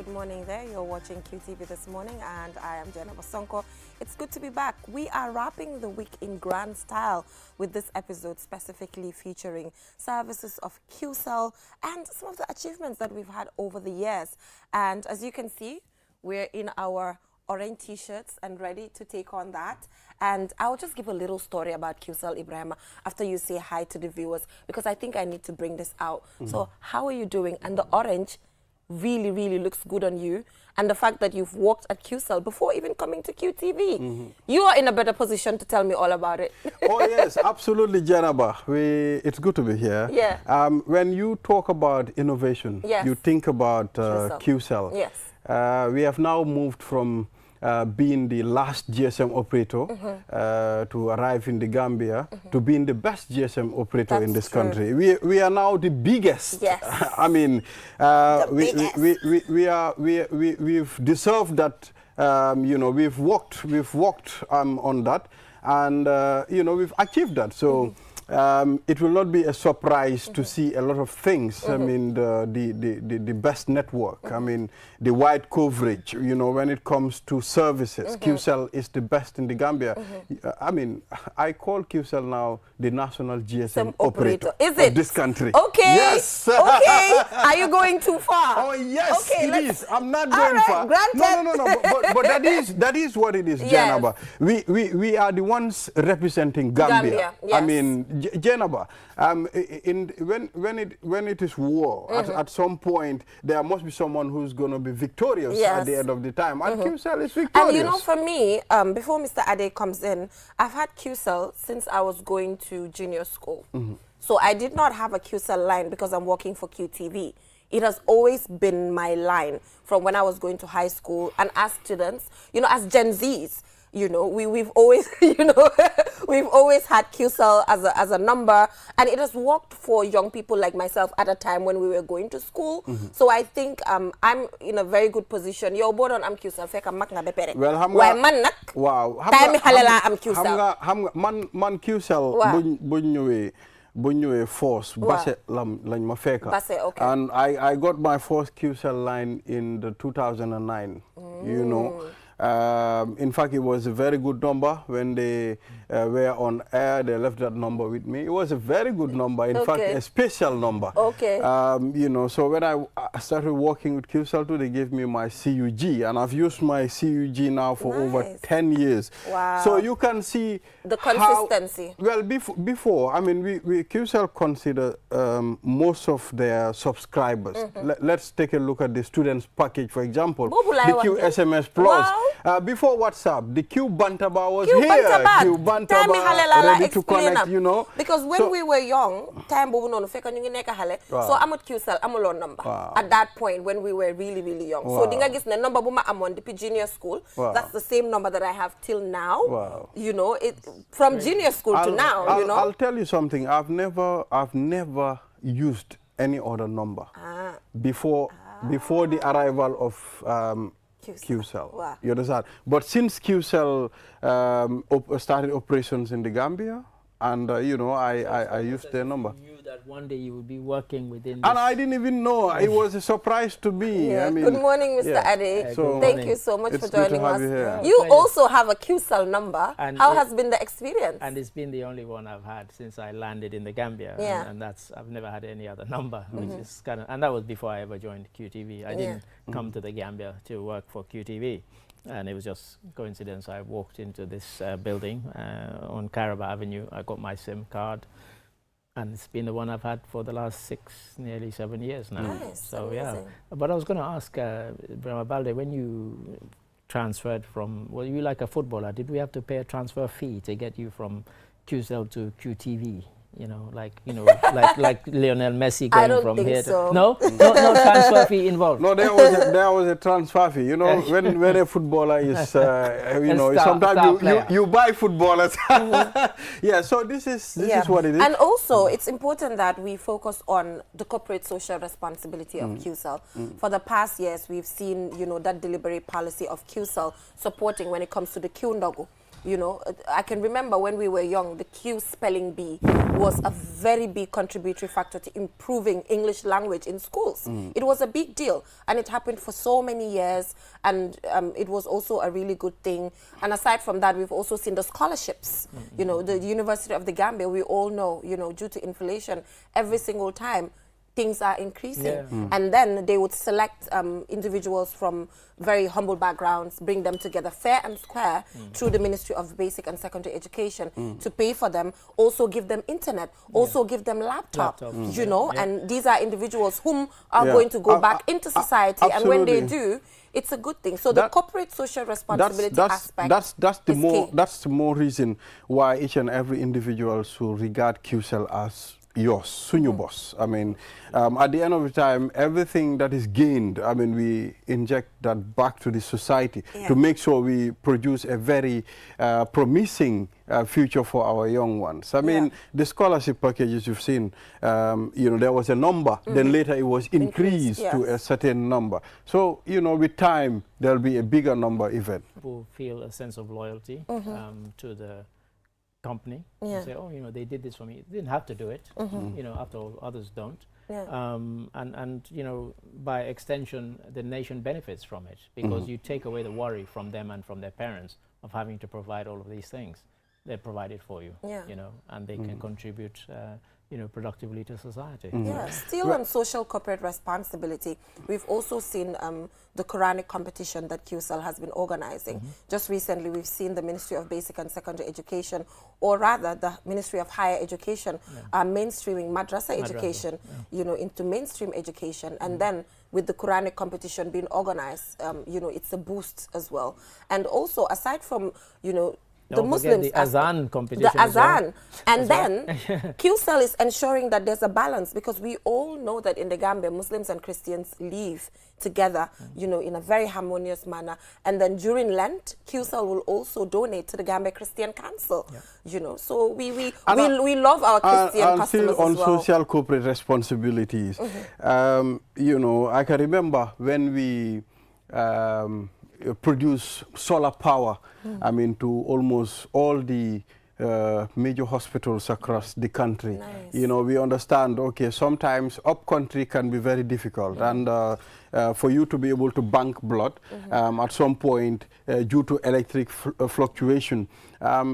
good morning there. You're watching QTV this morning, and I am Jenna Basonko. It's good to be back. We are wrapping the week in grand style with this episode specifically featuring services of Qcell and some of the achievements that we've had over the years. And as you can see, we're in our orange t-shirts and ready to take on that. And I'll just give a little story about Qcell, Ibrahim, after you say hi to the viewers, because I think I need to bring this out. So how are you doing? And the orange really, really looks good on you. And the fact that you've worked at Qcell before even coming to QTV, you are in a better position to tell me all about it. Oh, yes, absolutely, Janaba. It's good to be here. Yeah. When you talk about innovation, Yes. you think about Qcell. Yes. We have now moved from being the last GSM operator to arrive in the Gambia to being the best GSM operator in this country. We are now the biggest. Yes. I mean, we've deserved that. You know, we've worked on that, and you know, we've achieved that. So. It will not be a surprise to see a lot of things. I mean, the best network. I mean, the wide coverage. You know, when it comes to services, Qcell is the best in the Gambia. I mean, I call Qcell now the national GSM operator of this country. Okay. Yes. Okay. Are you going too far? Oh yes, okay, it is. I'm not going far. Granted. No. But that is what it is, Yes. Janaba. We are the ones representing Gambia. Yes. I mean, Janaba, when it is war, at some point there must be someone who's going to be victorious at the end of the time, and Qcell is victorious. And you know, for me, before Mr. Ade comes in, I've had Qcell since I was going to junior school. So I did not have a Qcell line because I'm working for QTV. It has always been my line from when I was going to high school, and as students, you know, as Gen Zs, you know, we've always, you know, we've always had Qcell as a number, and it has worked for young people like myself at a time when we were going to school. So I think I'm in a very good position. Yo, born on am Qcell, feka mak na bepere. Well, Why man nak? Wow. Time halela am Qcell. Man Qcell buñ ñëwee force Basse lañ ma fekka. Basse, okay. And I got my first Qcell line in the 2009. You know. In fact, it was a very good number when they were on air. They left that number with me. It was a very good number. In fact, a special number. Okay. You know, so when I started working with Qcell too, they gave me my CUG, and I've used my CUG now for over 10 years. Wow. So you can see the consistency. Well, before, I mean, we Qcell consider most of their subscribers. Let's take a look at the students package, for example. The Q SMS Plus. Wow. Before WhatsApp, the Q Bantaba was Q here. Bantaba. Q Bantaba, ready to connect, you know. Because when we were young, time bobu nonu fekk ñu ngi nekk xalé. So amut Qcell amulon number. At that point when we were really, really young. So dinga gis ne number bu ma amon depuis junior school, that's the same number that I have till now. You know, it from junior school to now, you know. I'll tell you something. I've never used any other number before the arrival of Qcell. Wow. You understand? But since Qcell started operations in the Gambia, and you know, I used their number. You knew that one day you would be working within. And I didn't even know. It was a surprise to me. Yeah. I mean, good morning, Mr. Ade. So thank you so much for joining us. You also have a Qcell number. And how has been the experience? And it's been the only one I've had since I landed in the Gambia. Yeah. And that's, I've never had any other number, which is kind of, and that was before I ever joined QTV. I didn't come to the Gambia to work for QTV. And it was just coincidence. I walked into this building on Caraba Avenue. I got my SIM card, and it's been the one I've had for the last nearly 7 years now. Nice, so amazing. yeah. But I was going to ask Brahma Balde, when you transferred from, were you like a footballer? Did we have to pay a transfer fee to get you from Qcell to QTV? You know, like like Lionel Messi going from here to no transfer fee involved. No, there was a transfer fee. You know, when a footballer is you know, sometimes you buy footballers. Yeah, so this is what it is. And also, it's important that we focus on the corporate social responsibility of Qcell. For the past years, we've seen, you know, that deliberate policy of Qcell supporting when it comes to the Q Ndogo. You know, I can remember when we were young, the Q spelling bee was a very big contributory factor to improving English language in schools. It was a big deal, and it happened for so many years, and it was also a really good thing. And aside from that, we've also seen the scholarships. You know, the University of the Gambia, we all know, you know, due to inflation, every single time things are increasing. And then they would select individuals from very humble backgrounds, bring them together fair and square through the Ministry of Basic and Secondary Education to pay for them, also give them internet, also give them laptops, you know, and these are individuals whom are going to go back into society, and when they do, it's a good thing. So the corporate social responsibility aspect that's the more reason why each and every individual should regard Qcell as yours, Sunyu boss. I mean, at the end of the time, everything that is gained, I mean, we inject that back to the society to make sure we produce a very promising future for our young ones. I mean, the scholarship packages you've seen, you know, there was a number, then later it was increased to a certain number. So, you know, with time, there'll be a bigger number even. People feel a sense of loyalty to the company. Say, oh, you know, they did this for me. They didn't have to do it. You know, after all, others don't. And you know, by extension, the nation benefits from it, because you take away the worry from them and from their parents of having to provide all of these things. They provide it for you, you know, and they can contribute, you know, productively to society. Still on social corporate responsibility, we've also seen the Quranic competition that Qcell has been organizing. Just recently, we've seen the Ministry of Basic and Secondary Education, or rather the Ministry of Higher Education, mainstreaming madrasa education, you know, into mainstream education. And then with the Quranic competition being organized, you know, it's a boost as well. And also, aside from, you know, the Muslims, the Azan competition. The Azan. And then Qcell is ensuring that there's a balance, because we all know that in the Gambia, Muslims and Christians live together, you know, in a very harmonious manner. And then during Lent, Qcell will also donate to the Gambia Christian Council, you know. So we love our Christian customers still on as well. social corporate responsibilities. You know, I can remember when we produce solar power, I mean, to almost all the major hospitals across the country. You know, we understand, okay, sometimes up country can be very difficult, and for you to be able to bank blood at some point due to electric fluctuation,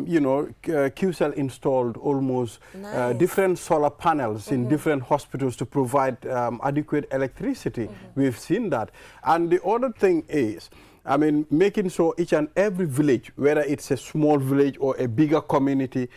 you know, Qcell installed almost different solar panels in different hospitals to provide adequate electricity. We've seen that. And the other thing is, I mean, making sure each and every village, whether it's a small village or a bigger community,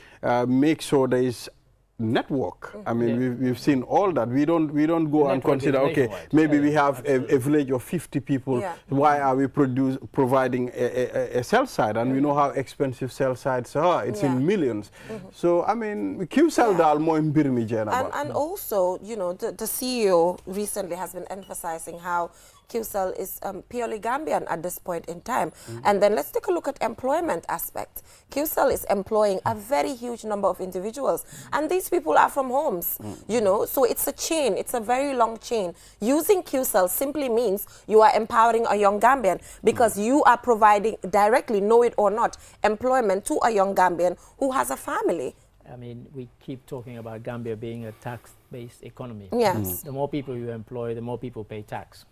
make sure there is network. I mean, we've seen all that. We don't go and consider, okay, maybe we have a village of 50 people. Why are we providing a cell site? And we know how expensive cell sites are. It's in millions. So, I mean, Qcell dal mo mbirmi jena. And also, you know, the CEO recently has been emphasizing how Qcell is purely Gambian at this point in time. And then let's take a look at employment aspect. Qcell is employing a very huge number of individuals, and these people are from homes, you know, so it's a chain, it's a very long chain. Using Qcell simply means you are empowering a young Gambian, because you are providing directly, know it or not, employment to a young Gambian who has a family. I mean, we keep talking about Gambia being a tax-based economy. Yes. The more people you employ, the more people pay tax.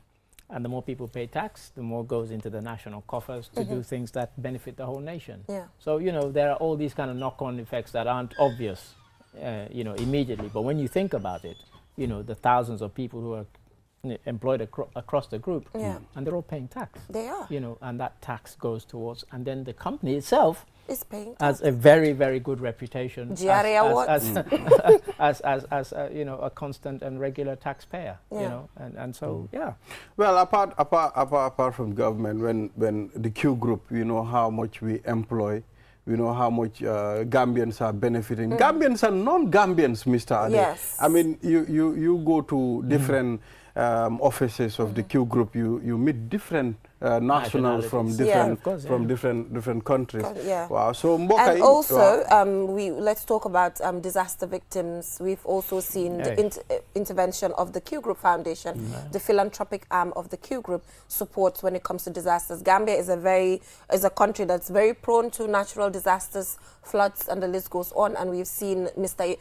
And the more people pay tax, the more goes into the national coffers to do things that benefit the whole nation. So, you know, there are all these kind of knock-on effects that aren't obvious, you know, immediately. But when you think about it, you know, the thousands of people who are employed across the group, and they're all paying tax. They are. You know, and that tax goes towards, and then the company itself is paying tax. Has a very, very good reputation as you know, a constant and regular taxpayer. You know, and so Well, apart from government, when the Q group, you know how much we employ. We know how much Gambians are benefiting. Gambians and non-Gambians, Mr. Ade. Yes. I mean, you go to different offices of the Q group, you meet different nationals from different countries. Wow. So and also let's talk about disaster victims. We've also seen the intervention of the Q Group Foundation, the philanthropic arm of the Q Group supports when it comes to disasters. Gambia is a country that's very prone to natural disasters, floods, and the list goes on. And we've seen Mr.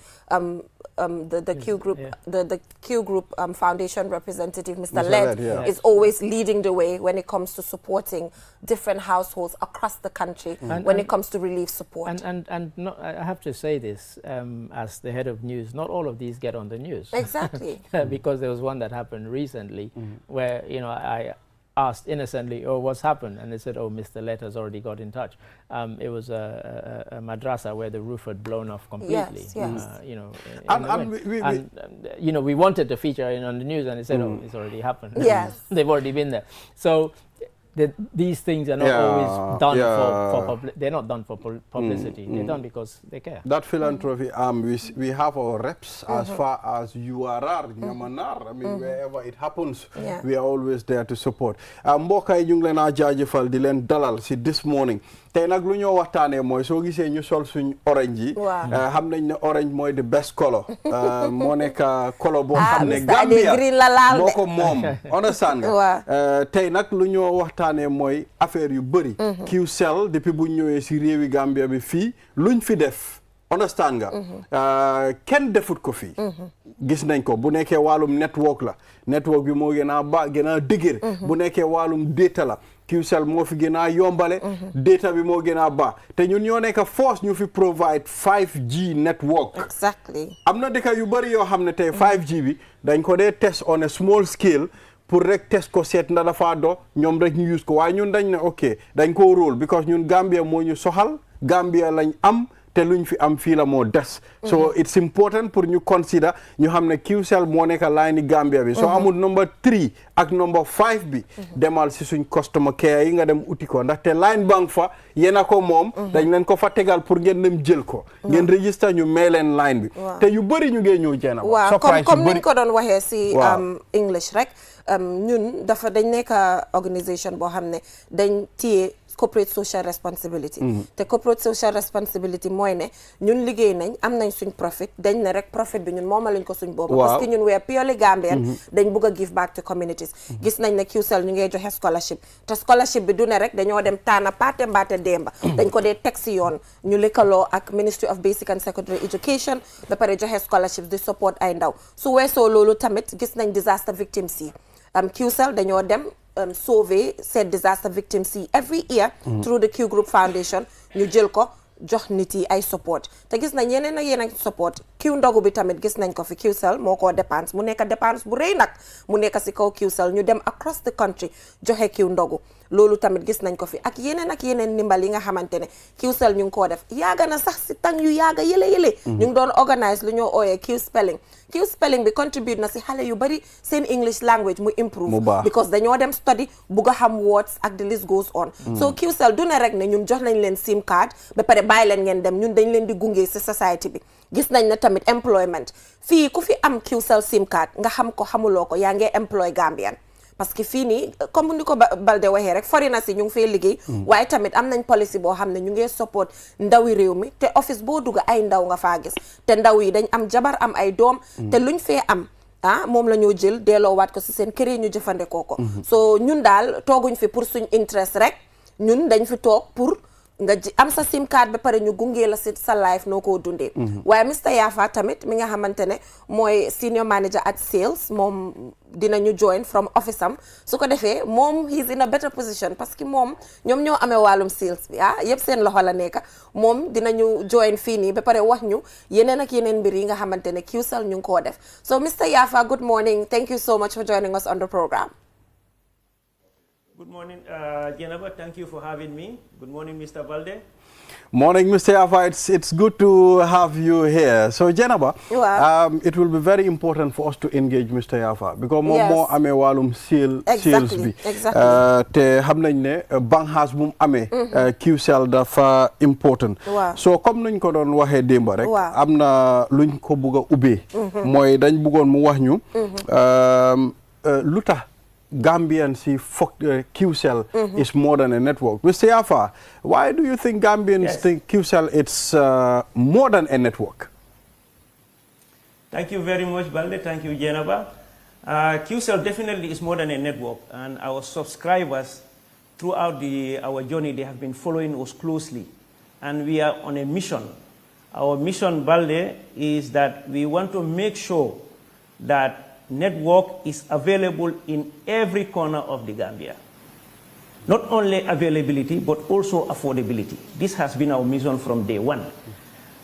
The Q Group, the Q Group Foundation representative, Mr. Led, is always leading the way when it comes to supporting different households across the country when it comes to relief support. And not, I have to say this as the head of news, not all of these get on the news. Exactly. Because there was one that happened recently where, you know, I asked innocently, oh, what's happened? And they said, oh, Mr. Let has already got in touch. It was a madrasa where the roof had blown off completely. You know, you know, we wanted to feature it on the news, and they said, oh, it's already happened. Yes. They've already been there. So these things are not always done they're not done for publicity. They're done because they care. That philanthropy, we have our reps as far as URR, Nyamanar. I mean, wherever it happens, we are always there to support. Mboka yi ñu ngi leen a jaajëfal di leen dalal si this morning. Tey nag lu ñoo waxtaanee mooy soo gisee ñu sol suñ orange yi. Xam nañ ne orange mooy the best color. Moo nekk color boo xam ne Gambia moo ko moom. Understand nga. Tey nag lu ñoo waxtaanee mooy affaire yu bëri. Qcell depuis bu ñëwee si réewi Gambia bi fii luñ fi def. Understand nga. Kenn defut ko fii. Gis nañ ko bu nekkee wàllum network la. Network bi moo gën a dëgër. Bu nekkee wàllum data la. Qcell moo fi gën a yombale. Data bi moo gën a baax. Te ñun ñoo nekk force ñu fi provide 5G network. Exactly. Am na dëkk yu bëri yoo xam ne tey 5G bi dañ ko dee test on a small scale pour rek test ko seet ndax dafa do ñoom rek ñu use ko waaye ñun dañ ne ok dañ ko roll because ñun Gambia moo ñu soxal Gambia lañ am te luñ fi am fii la moo des. So it's important pour ñu consider ñu xam ne Qcell moo nekk line ni Gambia bi. So amul number 3 ak number 5 bi. Demal si suñ customer care yi nga dem uti ko ndaxte line bank fa yéen a ko moom. dañ leen ko fa tegal pour ngeen dem jël ko. ngeen register ñu may leen line bi. te yu bëri ñu ngee ñëw jeena. waaw comme niñ ko doon waxee si English rek ñun dañ nekk organisation boo xam ne dañ téye corporate social responsibility. te corporate social responsibility mooy ne ñun liggéey nañ am nañ suñ profit dañ ne rek profit bi ñun mooma lañ ko suñ boobu parce que ñun we are purely Gambian dañ bugg a give back to communities. Gis nañ ne Qcell ñu ngey joxe scholarship te scholarship bi du ne rek dañoo dem taana paate mbaate demba dañ ko dee teg si yoon ñu lëkkaloo ak Ministry of Basic and Secondary Education ba pare joxe scholarships di support ay ndaw su weesoo loolu tamit gis nañ disaster victims yi Qcell dañoo dem sauver ces disaster victims yi every year through the Q Group Foundation ñu jël ko jox nit yi ay support te gis nañ yeneen ak yeneen support Q ndogu bi tamit gis nañ ko fi Qcell moo ko dépense mu nekk dépense bu rëy nag mu nekk si kaw Qcell ñu dem across the country joxe Q ndogu loolu tamit gis nañ ko fi ak yeneen ndimbal yi nga xamante ne Qcell ñu ngi koo def yaaga na sax si tàng yu yaaga yële ñu ngi doon organise lu ñoo ooyee Q spelling bi contribute na si xale yu bari seen English language mu improve because dañoo dem study bugg a xam words ak the list goes on so Qcell du ne rek ne ñun jox nañ leen SIM card ba pare bàyyi leen ngeen dem ñun dañ leen di gunge si society bi gis nañ ne tamit employment fii ku fi am Qcell SIM card nga xam ko xamuloo ko yaa ngi employ Gambian parce que fii nii comme ni ko Balde waxee rek foreigners yi ñu ngi fay liggéey waaye tamit am nañ policy boo xam ne ñu ngi support ndawi réew mi te office boo dugg ay ndaw nga faa gis te ndaw yi dañ am jabar am ay doom te luñ fee am moom la ñoo jël delloowaat ko si seen kër yi ñu jëfandikoo ko so ñun daal tooguñ fi pour suñ interest rek ñun dañ fi toog pour nga am sa SIM card ba pare ñu gungee la si sa life noo koo dundee waaye Mr Yafa tamit mi nga xamante ne mooy senior manager at sales moom dinañu join from office am su ko defee moom he's in a better position parce que moom ñoom ñoo amee wàllum sales bi yëpp seen loxo la nekk moom dinañu join fii nii ba pare wax ñu yeneen ak yeneen mbir yi nga xamante ne Qcell ñu ngi koo def so Mr Yafa good morning thank you so much for joining us on the program. Good morning, Jennifer. Thank you for having me. Good morning, Mr. Balde. Morning, Mr. Yafa. It's good to have you here. So, Jennifer, it will be very important for us to engage Mr. Yafa because more ame walum sales bi. Te xam nañ ne bank bu mu amee Qcell dafa important. So comme nuñ ko doon waxee démba rek am na luñ ko bugg a ubbee mooy dañ bëggoon mu wax ñu lu tax Gambians see Qcell is more than a network. Mr. Yafa, why do you think Gambians think Qcell it's more than a network? Thank you very much, Balde. Thank you, Jenaba. Qcell definitely is more than a network, and our subscribers throughout our journey, they have been following us closely, and we are on a mission. Our mission, Balde, is that we want to make sure that network is available in every corner of the Gambia. Not only availability, but also affordability. This has been our mission from day one.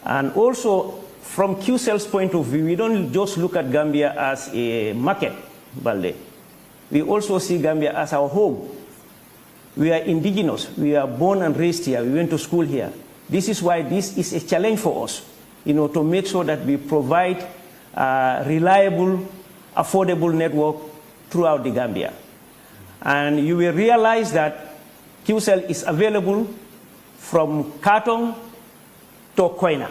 And also, from Qcell's point of view, we don't just look at Gambia as a market, Balde. We also see Gambia as our home. We are indigenous. We are born and raised here. We went to school here. This is why this is a challenge for us, to make sure that we provide reliable, affordable network throughout the Gambia. And you will realize that Qcell is available from Katong to Koina,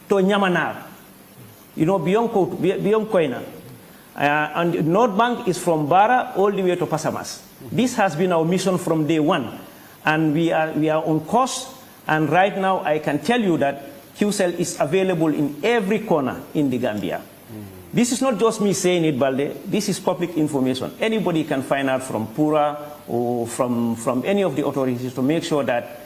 to Nyamanar, beyond Koina. And North Bank is from Bara all the way to Pasamas. This has been our mission from day one. And we are on course. And right now, I can tell you that Qcell is available in every corner in the Gambia. This is not just me saying it, Balde. This is public information. Anybody can find out from Pura or from any of the authorities to make sure that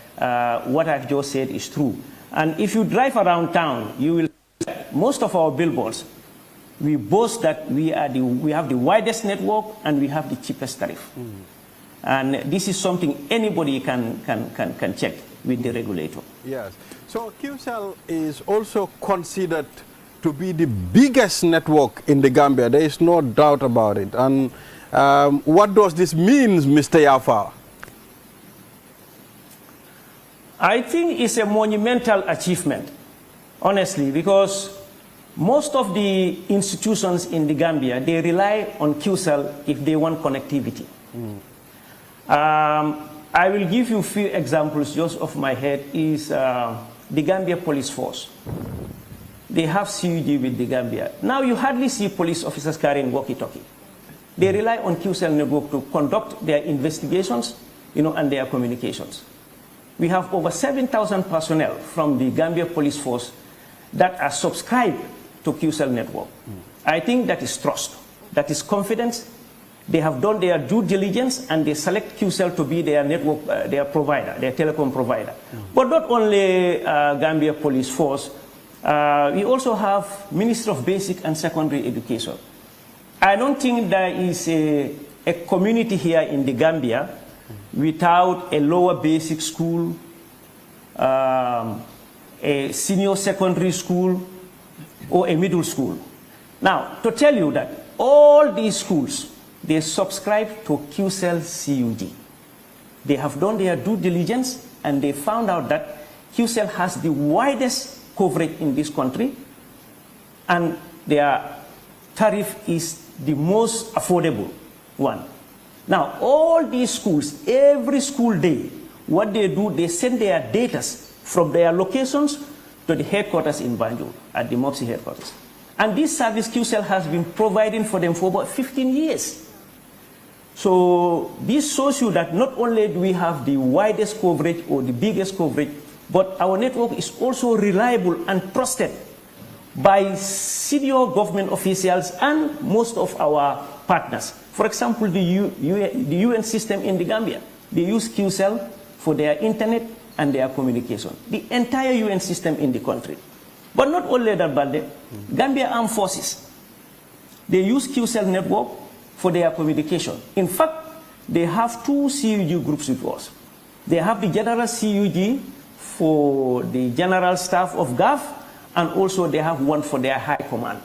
what I've just said is true. And if you drive around town, you will see that most of our billboards, we boast that we have the widest network and we have the cheapest tariff. And this is something anybody can check with the regulator. Yes. So Qcell is also considered to be the biggest network in the Gambia. There is no doubt about it. And what does this mean, Mr. Yafa? I think it's a monumental achievement, honestly, because most of the institutions in the Gambia, they rely on Qcell if they want connectivity. I will give you a few examples just off my head. Is the Gambia Police Force. They have CUG with the Gambia. Now you hardly see police officers carrying walkie-talkie. They rely on Qcell network to conduct their investigations, and their communications. We have over 7,000 personnel from the Gambia Police Force that are subscribed to Qcell network. I think that is trust, that is confidence. They have done their due diligence and they select Qcell to be their network, their provider, their telecom provider. But not only Gambia Police Force, we also have Ministry of Basic and Secondary Education. I don't think there is a community here in the Gambia without a lower basic school, a senior secondary school, or a middle school. Now, to tell you that all these schools, they subscribe to Qcell CUG. They have done their due diligence and they found out that Qcell has the widest coverage in this country and their tariff is the most affordable one. Now, all these schools, every school day, what they do, they send their data from their locations to the headquarters in Banjul, at the MOPSI headquarters. And this service Qcell has been providing for them for about 15 years. So this shows you that not only do we have the widest coverage or the biggest coverage, but our network is also reliable and trusted by senior government officials and most of our partners. For example, the UN system in the Gambia, they use Qcell for their internet and their communication. The entire UN system in the country. But not only that, but the Gambia Armed Forces, they use Qcell network for their communication. In fact, they have two CUG groups with us. They have the General CUG for the General Staff of GAF, and also they have one for their High Command.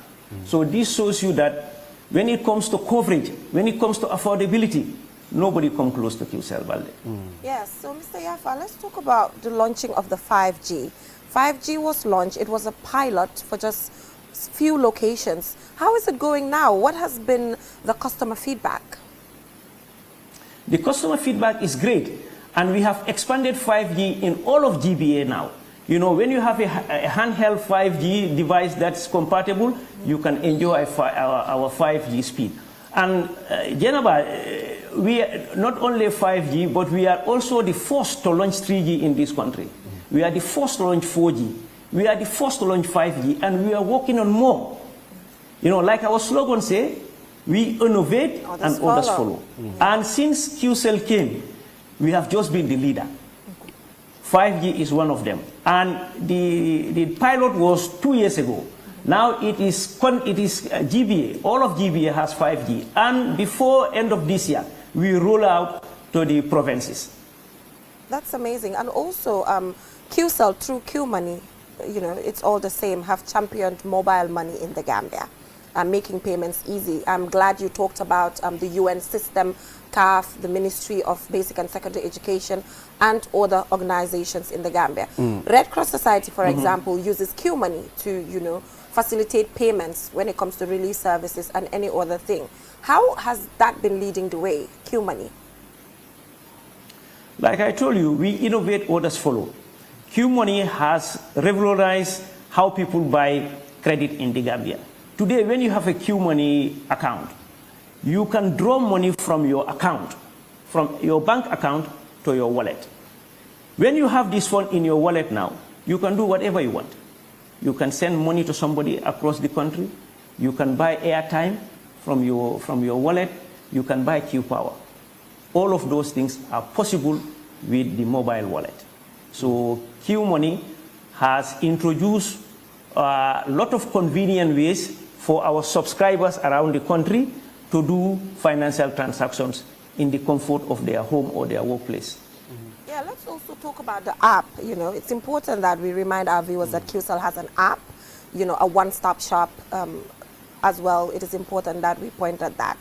So this shows you that when it comes to coverage, when it comes to affordability, nobody comes close to Qcell, Balde. Yes, so Mr. Yafa, let's talk about the launching of the 5G. 5G was launched. It was a pilot for just few locations. How is it going now? What has been the customer feedback? The customer feedback is great, and we have expanded 5G in all of GBA now. When you have a handheld 5G device that's compatible, you can enjoy our 5G speed. And Jenaba, we are not only 5G, but we are also the first to launch 3G in this country. We are the first to launch 4G. We are the first to launch 5G, and we are working on more. You know, like our slogan say, we innovate and others follow. And since Qcell came, we have just been the leader. 5G is one of them. And the pilot was 2 years ago. Now it is GBA. All of GBA has 5G. And before end of this year, we roll out to the provinces. That's amazing. And also, Qcell through Q Money, you know, it's all the same, have championed mobile money in the Gambia, making payments easy. I'm glad you talked about the UN system, CAF, the Ministry of Basic and Secondary Education, and other organizations in the Gambia. Red Cross Society, for example, uses Q Money to, you know, facilitate payments when it comes to relief services and any other thing. How has that been leading the way, Q Money? Like I told you, we innovate, others follow. Q Money has revolutionized how people buy credit in the Gambia. Today, when you have a Q Money account, you can draw money from your account, from your bank account to your wallet. When you have this fund in your wallet now, you can do whatever you want. You can send money to somebody across the country. You can buy airtime from your wallet. You can buy Q Power. All of those things are possible with the mobile wallet. So Q Money has introduced a lot of convenient ways for our subscribers around the country to do financial transactions in the comfort of their home or their workplace. Yeah, let's also talk about the app. You know, it's important that we remind our viewers that Qcell has an app, you know, a one-stop shop as well. It is important that we point at that.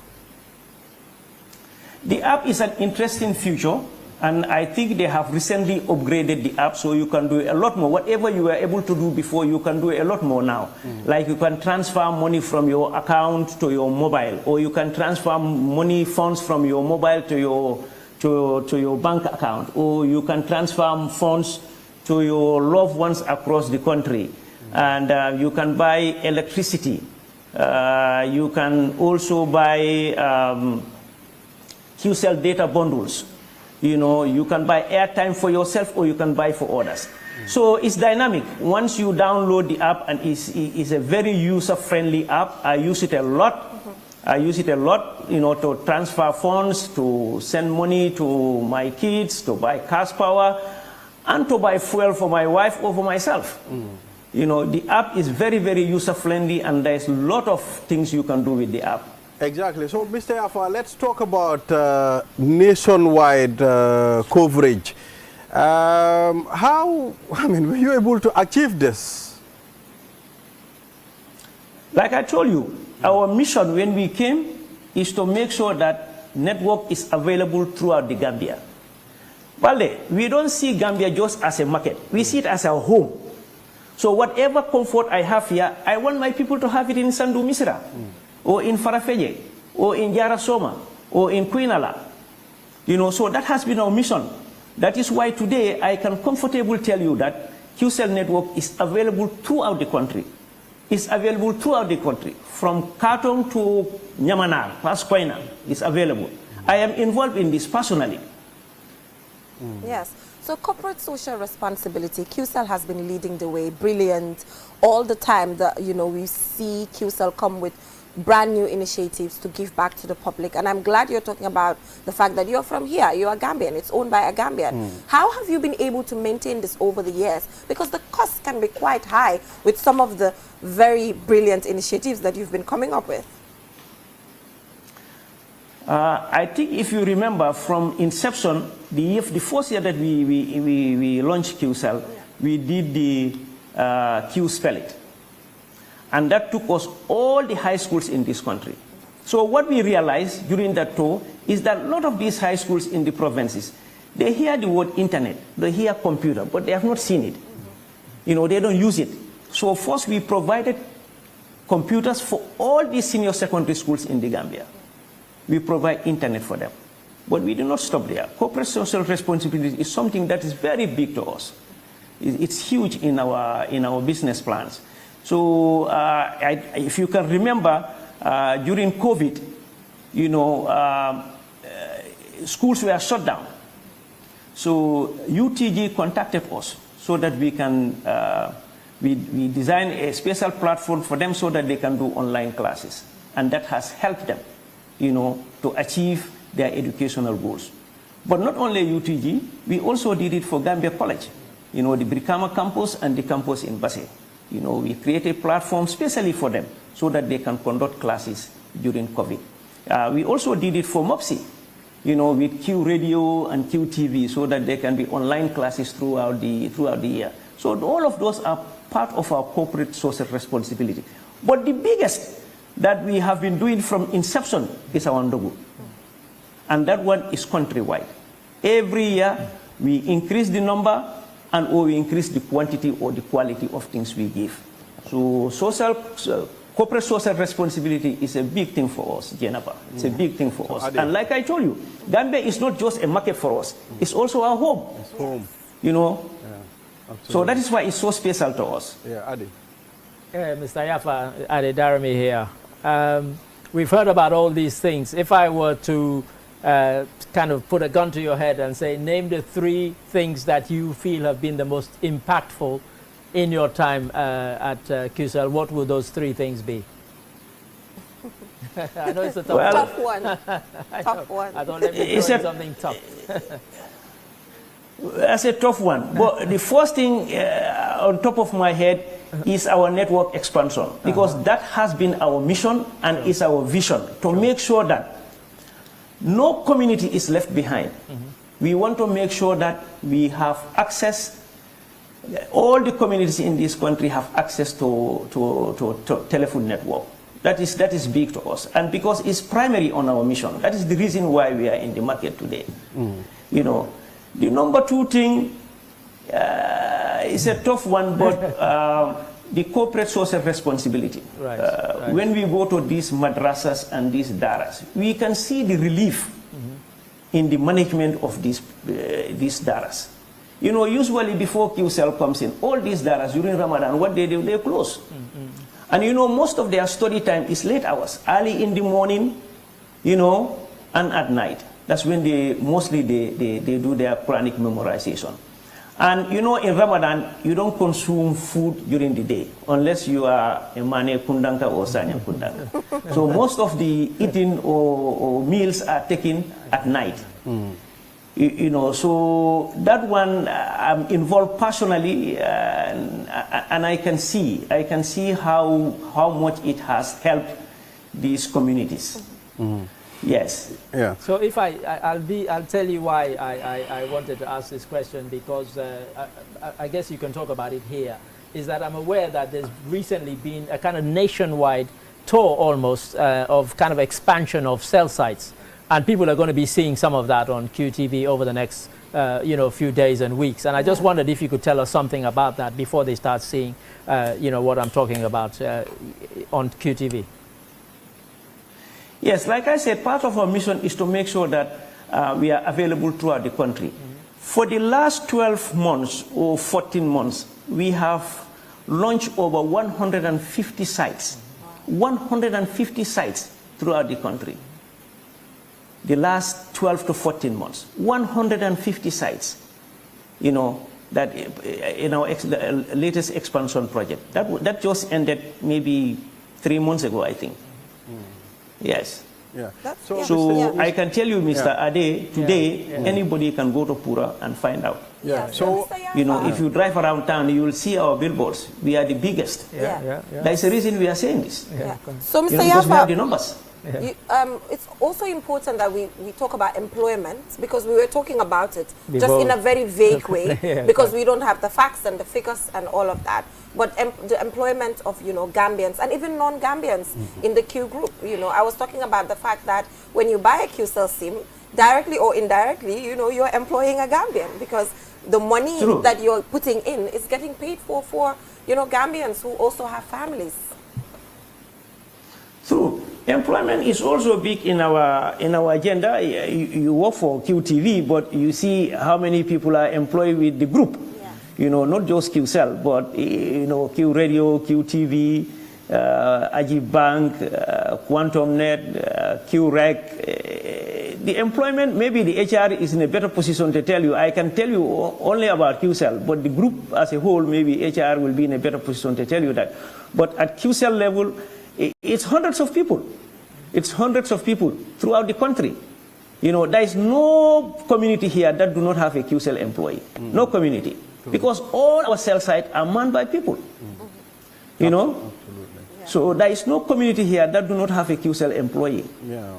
The app is an interesting feature, and I think they have recently upgraded the app so you can do a lot more. Whatever you were able to do before, you can do a lot more now. Like you can transfer money from your account to your mobile, or you can transfer money funds from your mobile to your bank account, or you can transfer funds to your loved ones across the country. And you can buy electricity. You can also buy Qcell data bundles. You know, you can buy airtime for yourself or you can buy for others. So it's dynamic. Once you download the app, and it's a very user-friendly app. I use it a lot. I use it a lot, you know, to transfer funds, to send money to my kids, to buy cash power, and to buy fuel for my wife or for myself. You know, the app is very, very user-friendly, and there's a lot of things you can do with the app. Exactly. So, Mr. Yafa, let's talk about nationwide coverage. Were you able to achieve this? Like I told you, our mission when we came is to make sure that network is available throughout the Gambia. Balde, we don't see Gambia just as a market. We see it as our home. So whatever comfort I have here, I want my people to have it in Sandu Misra, or in Farafeje, or in Jarasoma, or in Quinala. You know, so that has been our mission. That is why today I can comfortably tell you that Qcell network is available throughout the country. It's available throughout the country. From Katong to Nyamanar, past Koina, is available. I am involved in this personally. Yes. So corporate social responsibility, Qcell has been leading the way, brilliant. All the time that, you know, we see Qcell come with brand new initiatives to give back to the public. And I'm glad you're talking about the fact that you're from here, you're a Gambian, it's owned by a Gambian. How have you been able to maintain this over the years? Because the costs can be quite high with some of the very brilliant initiatives that you've been coming up with. I think if you remember from inception, the first year that we launched Qcell, we did the Q Spell It. And that took us all the high schools in this country. So what we realized during that tour is that a lot of these high schools in the provinces, they hear the word internet, they hear computer, but they have not seen it. You know, they don't use it. So first we provided computers for all these senior secondary schools in the Gambia. We provide internet for them. But we do not stop there. Corporate social responsibility is something that is very big to us. It's huge in our business plans. So if you can remember, during COVID, you know, schools were shut down. So UTG contacted us so that we can, we design a special platform for them so that they can do online classes. And that has helped them, to achieve their educational goals. But not only UTG, we also did it for Gambia College, the Brikama campus and the campus in Basse. We created a platform specially for them so that they can conduct classes during COVID. We also did it for MOPSI, with Q Radio and QTV so that there can be online classes throughout the year. So all of those are part of our corporate social responsibility. But the biggest that we have been doing from inception is our Ndogu. And that one is countrywide. Every year, we increase the number or we increase the quantity or the quality of things we give. So corporate social responsibility is a big thing for us, Jennifer. It's a big thing for us. And like I told you, Gambia is not just a market for us. It's also our home. It's home. So that is why it's so special to us. Yeah, Adi. Mr. Yafa, Adi Darami here. We've heard about all these things. If I were to kind of put a gun to your head and say, name the 3 things that you feel have been the most impactful in your time at Qcell, what would those 3 things be? I know it's a tough one. Tough one. I don't let me do something tough. That's a tough one. But the first thing on top of my head is our network expansion, because that has been our mission and is our vision to make sure that no community is left behind. We want to make sure that we have access, all the communities in this country have access to telephone network. That is big to us. And because it's primary on our mission, that is the reason why we are in the market today. The number 2 thing is a tough one, but the corporate social responsibility. Right. When we go to these madrasas and these daras, we can see the relief in the management of these daras. Usually before Qcell comes in, all these daras during Ramadan, what they do, they close. And most of their study time is late hours, early in the morning, and at night. That's when they do their Quranic memorization. And in Ramadan, you don't consume food during the day unless you are a Mane Kundanka or Sanya Kundanka. So most of the eating or meals are taken at night. So that one I'm involved personally, and I can see how much it has helped these communities. Yes. Yeah. So if I'll tell you why I wanted to ask this question, because I guess you can talk about it here, is that I'm aware that there's recently been a kind of nationwide tour almost of kind of expansion of cell sites. And people are going to be seeing some of that on QTV over the next few days and weeks. And I just wondered if you could tell us something about that before they start seeing what I'm talking about on QTV. Yes, like I said, part of our mission is to make sure that we are available throughout the country. For the last 12 months or 14 months, we have launched over 150 sites. 150 sites throughout the country. The last 12 to 14 months, 150 sites, that in our latest expansion project. That just ended maybe 3 months ago, I think. Yes. Yeah. So I can tell you, Mr. Ade, today anybody can go to Pura and find out. Yeah. So if you drive around town, you will see our billboards. We are the biggest. There's a reason we are saying this. So, Mr. Because we have the numbers. It's also important that we talk about employment, because we were talking about it just in a very vague way, because we don't have the facts and the figures and all of that. But the employment of, Gambians and even non-Gambians in the Q group, I was talking about the fact that when you buy a Qcell SIM, directly or indirectly, you're employing a Gambian, because the money that you're putting in is getting paid for Gambians who also have families. True. Employment is also big in our agenda. You work for QTV, but you see how many people are employed with the group. Not just Qcell, but Q Radio, QTV, Ajib Bank, QuantumNet, QREC. the employment, maybe the HR is in a better position to tell you. I can tell you only about Qcell, but the group as a whole, maybe HR will be in a better position to tell you that. But at Qcell level, it's hundreds of people. It's hundreds of people throughout the country. You know, there is no community here that do not have a Qcell employee. No community. Because all our cell sites are manned by people. You know? Absolutely. So there is no community here that do not have a Qcell employee. Yeah.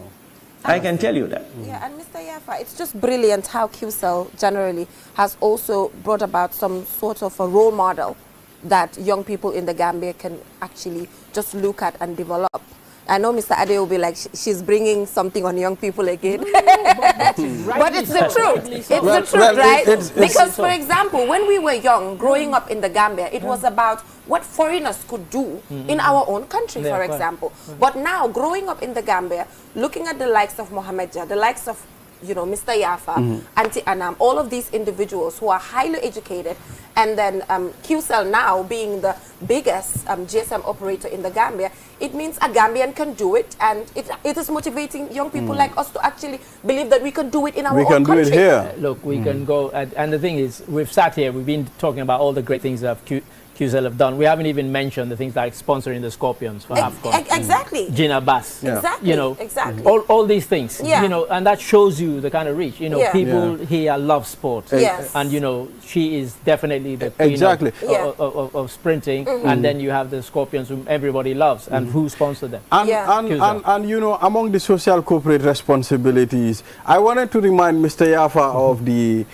I can tell you that. Yeah, and Mr. Yafa, it's just brilliant how Qcell generally has also brought about some sort of a role model that young people in the Gambia can actually just look at and develop. I know Mr. Ade will be like, she's bringing something on young people again. But it's the truth. It's the truth, right? Because, for example, when we were young, growing up in the Gambia, it was about what foreigners could do in our own country, for example. But now, growing up in the Gambia, looking at the likes of Mohamed Jah, the likes of, you know, Mr. Yafa, Auntie Anam, all of these individuals who are highly educated, and then Qcell now being the biggest GSM operator in the Gambia, it means a Gambian can do it, and it is motivating young people like us to actually believe that we can do it in our own country. We can do it here. Look, we can go, and the thing is, we've sat here, we've been talking about all the great things that Qcell have done. We haven't even mentioned the things like sponsoring the Scorpions for AFCON. Exactly. Gina Bass. Yeah. Exactly. You know, exactly. all these things. Yeah. You know, and that shows you the kind of reach. You know, people here love sport. Yes. And you know, she is definitely the queen of sprinting. And then you have the Scorpions, whom everybody loves, and who sponsored them. And you know, among the social corporate responsibilities, I wanted to remind Mr. Yafa of the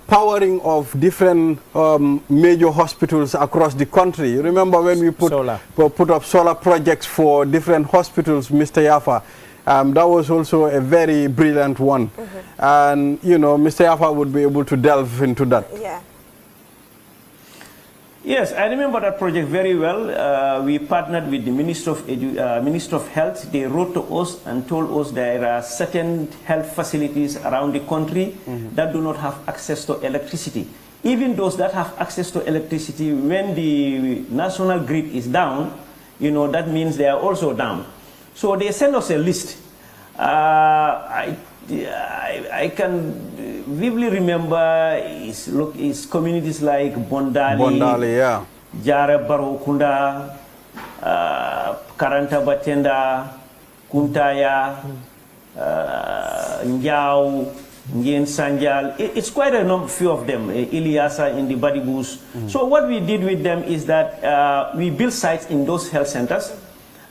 powering of different major hospitals across the country. You remember when we put up solar projects for different hospitals, Mr. Yafa? That was also a very brilliant one. And, you know, Mr. Yafa would be able to delve into that. Yeah. Yes, I remember that project very well. We partnered with the Minister of Health. They wrote to us and told us there are certain health facilities around the country that do not have access to electricity. Even those that have access to electricity, when the national grid is down, you know, that means they are also down. So they send us a list. I can vividly remember is communities like Bondali, Jara Barokunda, Karanta Batenda, Kuntaya, Njau, Ngien Sanjal. It's quite a few of them, Iliasa in the Badibus. So what we did with them is that we built sites in those health centers,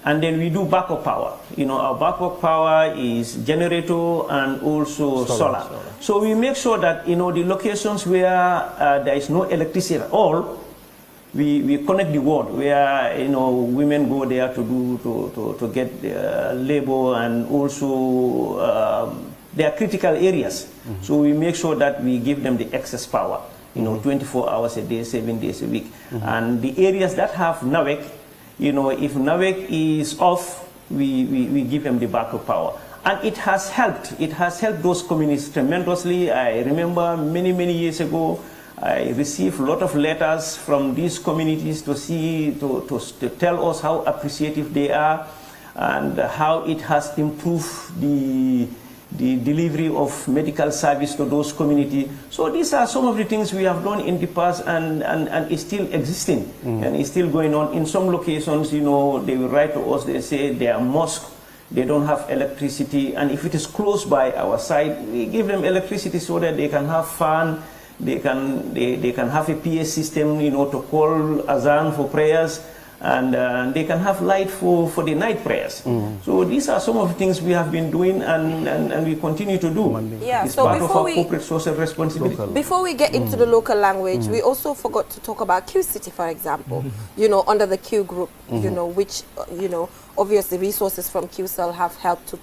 and then we do backup power. You know, our backup power is generator and also solar. So we make sure that, you know, the locations where there is no electricity at all, we connect the ward where, you know, women go there to get labor, and also they are critical areas. So we make sure that we give them the excess power, you know, 24 hours a day, 7 days a week. And the areas that have NAWEC, you know, if NAWEC is off, we give them the backup power. And it has helped. It has helped those communities tremendously. I remember many years ago, I received a lot of letters from these communities to tell us how appreciative they are and how it has improved the delivery of medical service to those communities. So these are some of the things we have done in the past, and it's still existing, and it's still going on. In some locations, you know, they will write to us, they say they are mosque, they don't have electricity, and if it is close by our site, we give them electricity so that they can have fun, they can have a PA system, you know, to call azan for prayers, and they can have light for the night prayers. So these are some of the things we have been doing, and we continue to do. Yeah, it's so part of our corporate social responsibility. Before we get into the local language, we also forgot to talk about Q City, for example, you know, under the Q group, you know, which, you know, obviously resources from Qcell have helped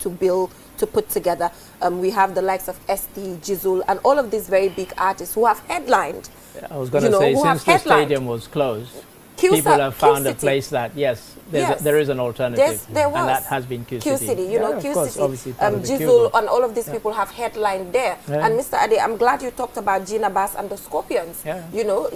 to build, to put together. We have the likes of SD, Jizul, and all of these very big artists who have headlined. I was going to say, since the stadium was closed, people have found a place that, yes, there is an alternative. There was. And that has been Q-City. You know, Q-City, Qcell, and all of these people have headlined there. And Mr. Ade, I'm glad you talked about Gina Bass and the Scorpions. You know,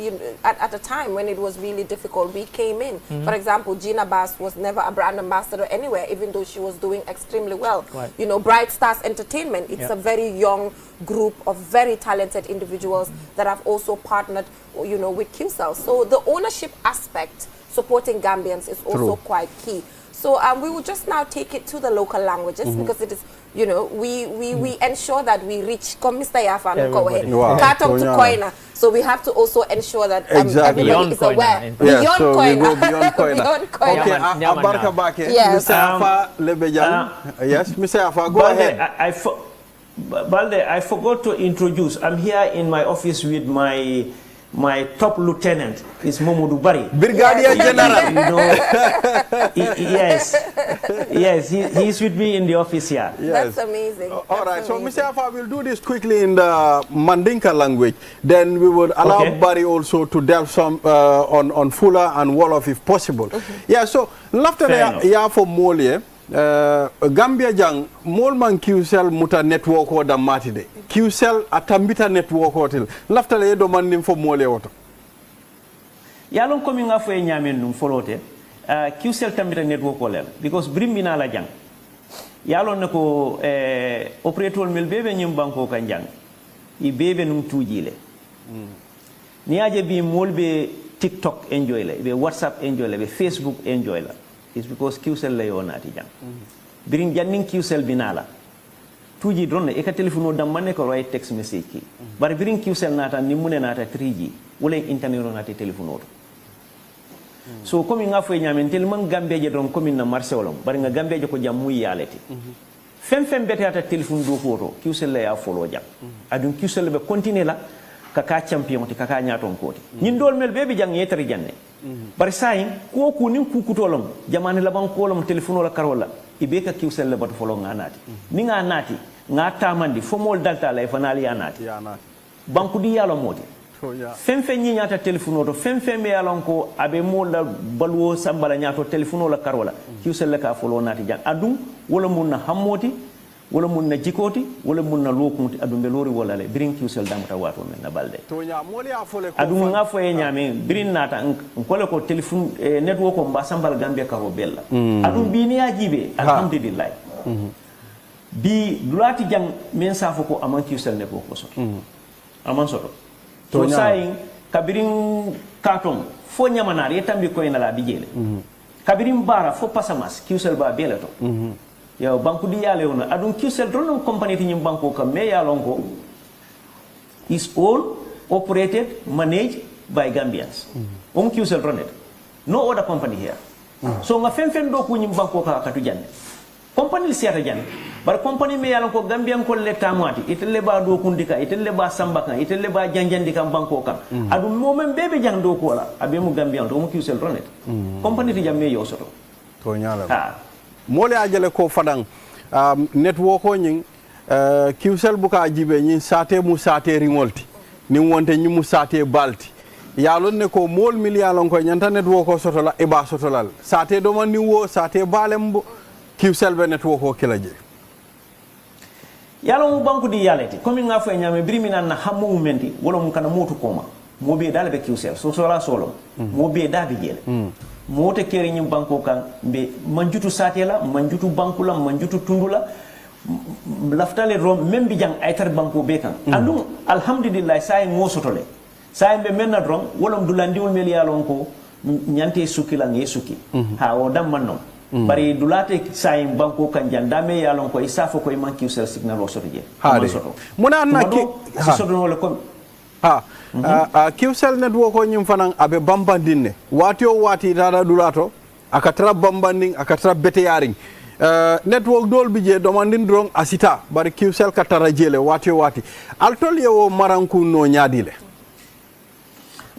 at a time when it was really difficult, we came in. For example, Gina Bass was never a brand ambassador anywhere, even though she was doing extremely well. You know, Bright Stars Entertainment, it's a very young group of very talented individuals that have also partnered, you know, with Qcell. So the ownership aspect, supporting Gambians, is also quite key. So we will just now take it to the local languages because it is, you know, we ensure that we reach, come Mr. Yafa, Katong to Koina. So we have to also ensure that everybody beyond is aware. Yes, so we go Beyond Koina. Okay, Abarka Bake, Mr. Yafa Lebejan. Yes, Mr. Yafa, go ahead. Balde, I forgot to introduce. I'm here in my office with my top lieutenant, is Momodu Bari. Brigadier General. You know, yes, he's with me in the office here. That's amazing. All right, so Mr. Afa, we'll do this quickly in the Mandinka language. Then we would allow Barry also to delve some on Fula and Wolof if possible. Yeah, so after ya for Molie, Gambia jang molman Qcell muta network o da matide Qcell atambita network hotel lafta le do man nim fo mole woto yalon komi nga fo nyamen num folote Qcell tambita network o lel because brimbina la jang yalon nako operator mel bebe nyim banko kan jang I bebe num tujile ni aje bi molbe TikTok enjoy le be WhatsApp enjoy le be Facebook enjoy la. It's because Qcell la yonati jang birin janning Qcell binala tuji drone e ka telephone dam manne ko roy text message ki bar birin Qcell nata ni mune nata 3G wala internet nata telephone oto so komi nga fo nyamen tel man gambe je don komi na marché wolom bar nga gambe je ko jam muy yaleti fem bete ata telephone do photo Qcell la ya follow jam adun Qcell be continuer la kaka champion ti kaka nyaton koti nyin dol mel bebe jang yetari janne bari sayin ko ku nin kukutolom jamane laban kolom telefono la karola ibe ka Qcell le batu folo nganati ni nga nati nga tamandi fo mol dalta lay fanali anati banku di yalo moti femfe nyi nyata telefono to femfe me yalon ko abe mol la balwo sambala nyato telefono la karola Qcell le ka folo nati jang adum wala mun na hammoti wala mun na jikoti wala mun na lokunti adum be lori wala le birin Qcell damata wato men na balde adum nga fo e nyame birin nata ngole ko telephone network ko mba sambal gambia ka bella adum bi ni ajibe alhamdulillah bi dulati jang men safo ko aman Qcell network ko so aman so so sai kabirin katon fo nyamana re tambi ko ina la bijele kabirin bara fo pasamas Qcell ba bela to yo banku di yale ona adun Qcell drone company ti nyim banko kam me yalon ko is all operated managed by Gambians on Qcell drone no other company here so nga fen do ko nyim banko ka katu janne company siata janne bar company me yalon ko Gambian ko le tamati itelle ba do kundika itelle ba sambaka itelle ba janjandi kam banko kam adun momem bebe jang do ko la abe mu Gambian do mu Qcell drone company ti jamme yo soto to nyala mole ajale ko fadang network o nyin Qcell buka jibe nyin sate mu sate ringolti ni wonte nyi mu sate balti yalon ne ko mol million ko nyanta network o sotola e ba sotolal sate do man ni wo sate balem Qcell be network o kilaje yalo mu banku di yaleti komi nga fo nyame brimina na hamu menti wala mu kana motu koma mo be dal be Qcell so sola solo mo be dabi jele mote kere nyim banko kan be manjutu satela manjutu bankula manjutu tundula laftale rom membi jang aytar banko be kan andum alhamdulillah say ngosotole say be menna dron wolom dulandiwol mel yalon ko nyante sukila nge suki ha o dam mannom bari dulate say banko kan jandame yalon ko isafo ko man Qcell signal o soto je soto mona na ki soto wala ko Qcell network o nyim fanan abe bambandinne wati o wati dada dulato akatra bambanding akatra bete yaring network dol bije domandin drong asita bari Qcell katara jele wati o wati altol yewo maranku no nyaadile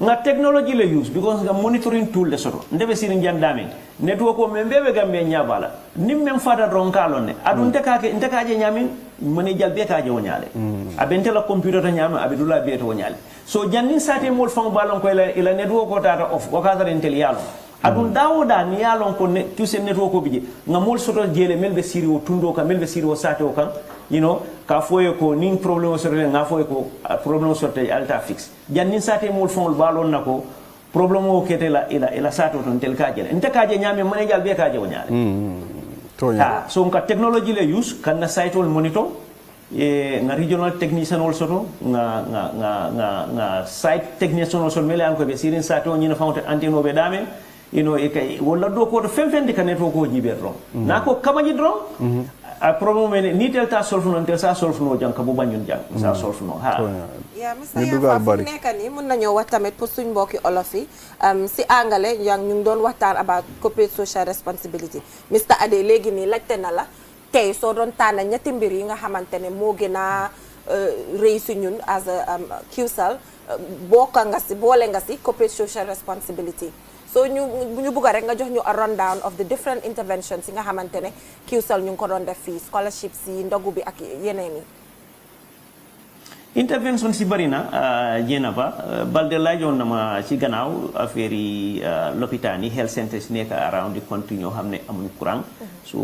nga technology le use because nga monitoring tool le soto ndebe sirin jandame network o membebe gambe nyabala nim mem fata ron kalonne adu ndekake je nyamin mane jal be ka je wonyale abente la computer ta nyama abidula be to wonyale so jannin sate mol fam balon ko ila network ko tata off o ka tara intel yalo adun dawoda ni yalon ko ne tusen network ko bije ngamol soto jele melbe siri o tundo ka melbe siri o sate o kan you know ka foye ko ning problème o soto nga foye ko problème o soto alta fixe jannin sate mol fam balon nako problème o kete la ila sate o ton tel ka jele nte ka je nyame mane jal be ka je wonyale so nka technology le use kan na site ol monitor nga regional technician also nga site technician also mele an ko be sirin site on nyina fawte anteno be dame you know e kay wala do ko fem fem de kaneto ko jibe ron na ko kamaji dron a problème ni tel ta solve non tel sa solve no jang ka bu bañun jang sa solve no ha ya Mr. Yafa fu nekk nii mun nañoo wax tamit pour suñ mbokki olof yi si angale yang ñu ngi doon waxtaan about corporate social responsibility Mr. Ade léegi nii laajte na la tey soo doon tànn ñetti mbir yi nga xamante ne moo gën a rëy si ñun as a Qcell boole nga si corporate social responsibility so ñu bëgg rek nga jox ñu a rundown of the different interventions yi nga xamante ne Qcell ñu ngi ko doon def fii scholarships yi ndogu bi ak yeneen yi intervention si bari na Jenaba balde laajoon na ma ci gannaaw affaire yi l'hôpital yi health centers nekk around the country ñoo xam ne amuñ courant so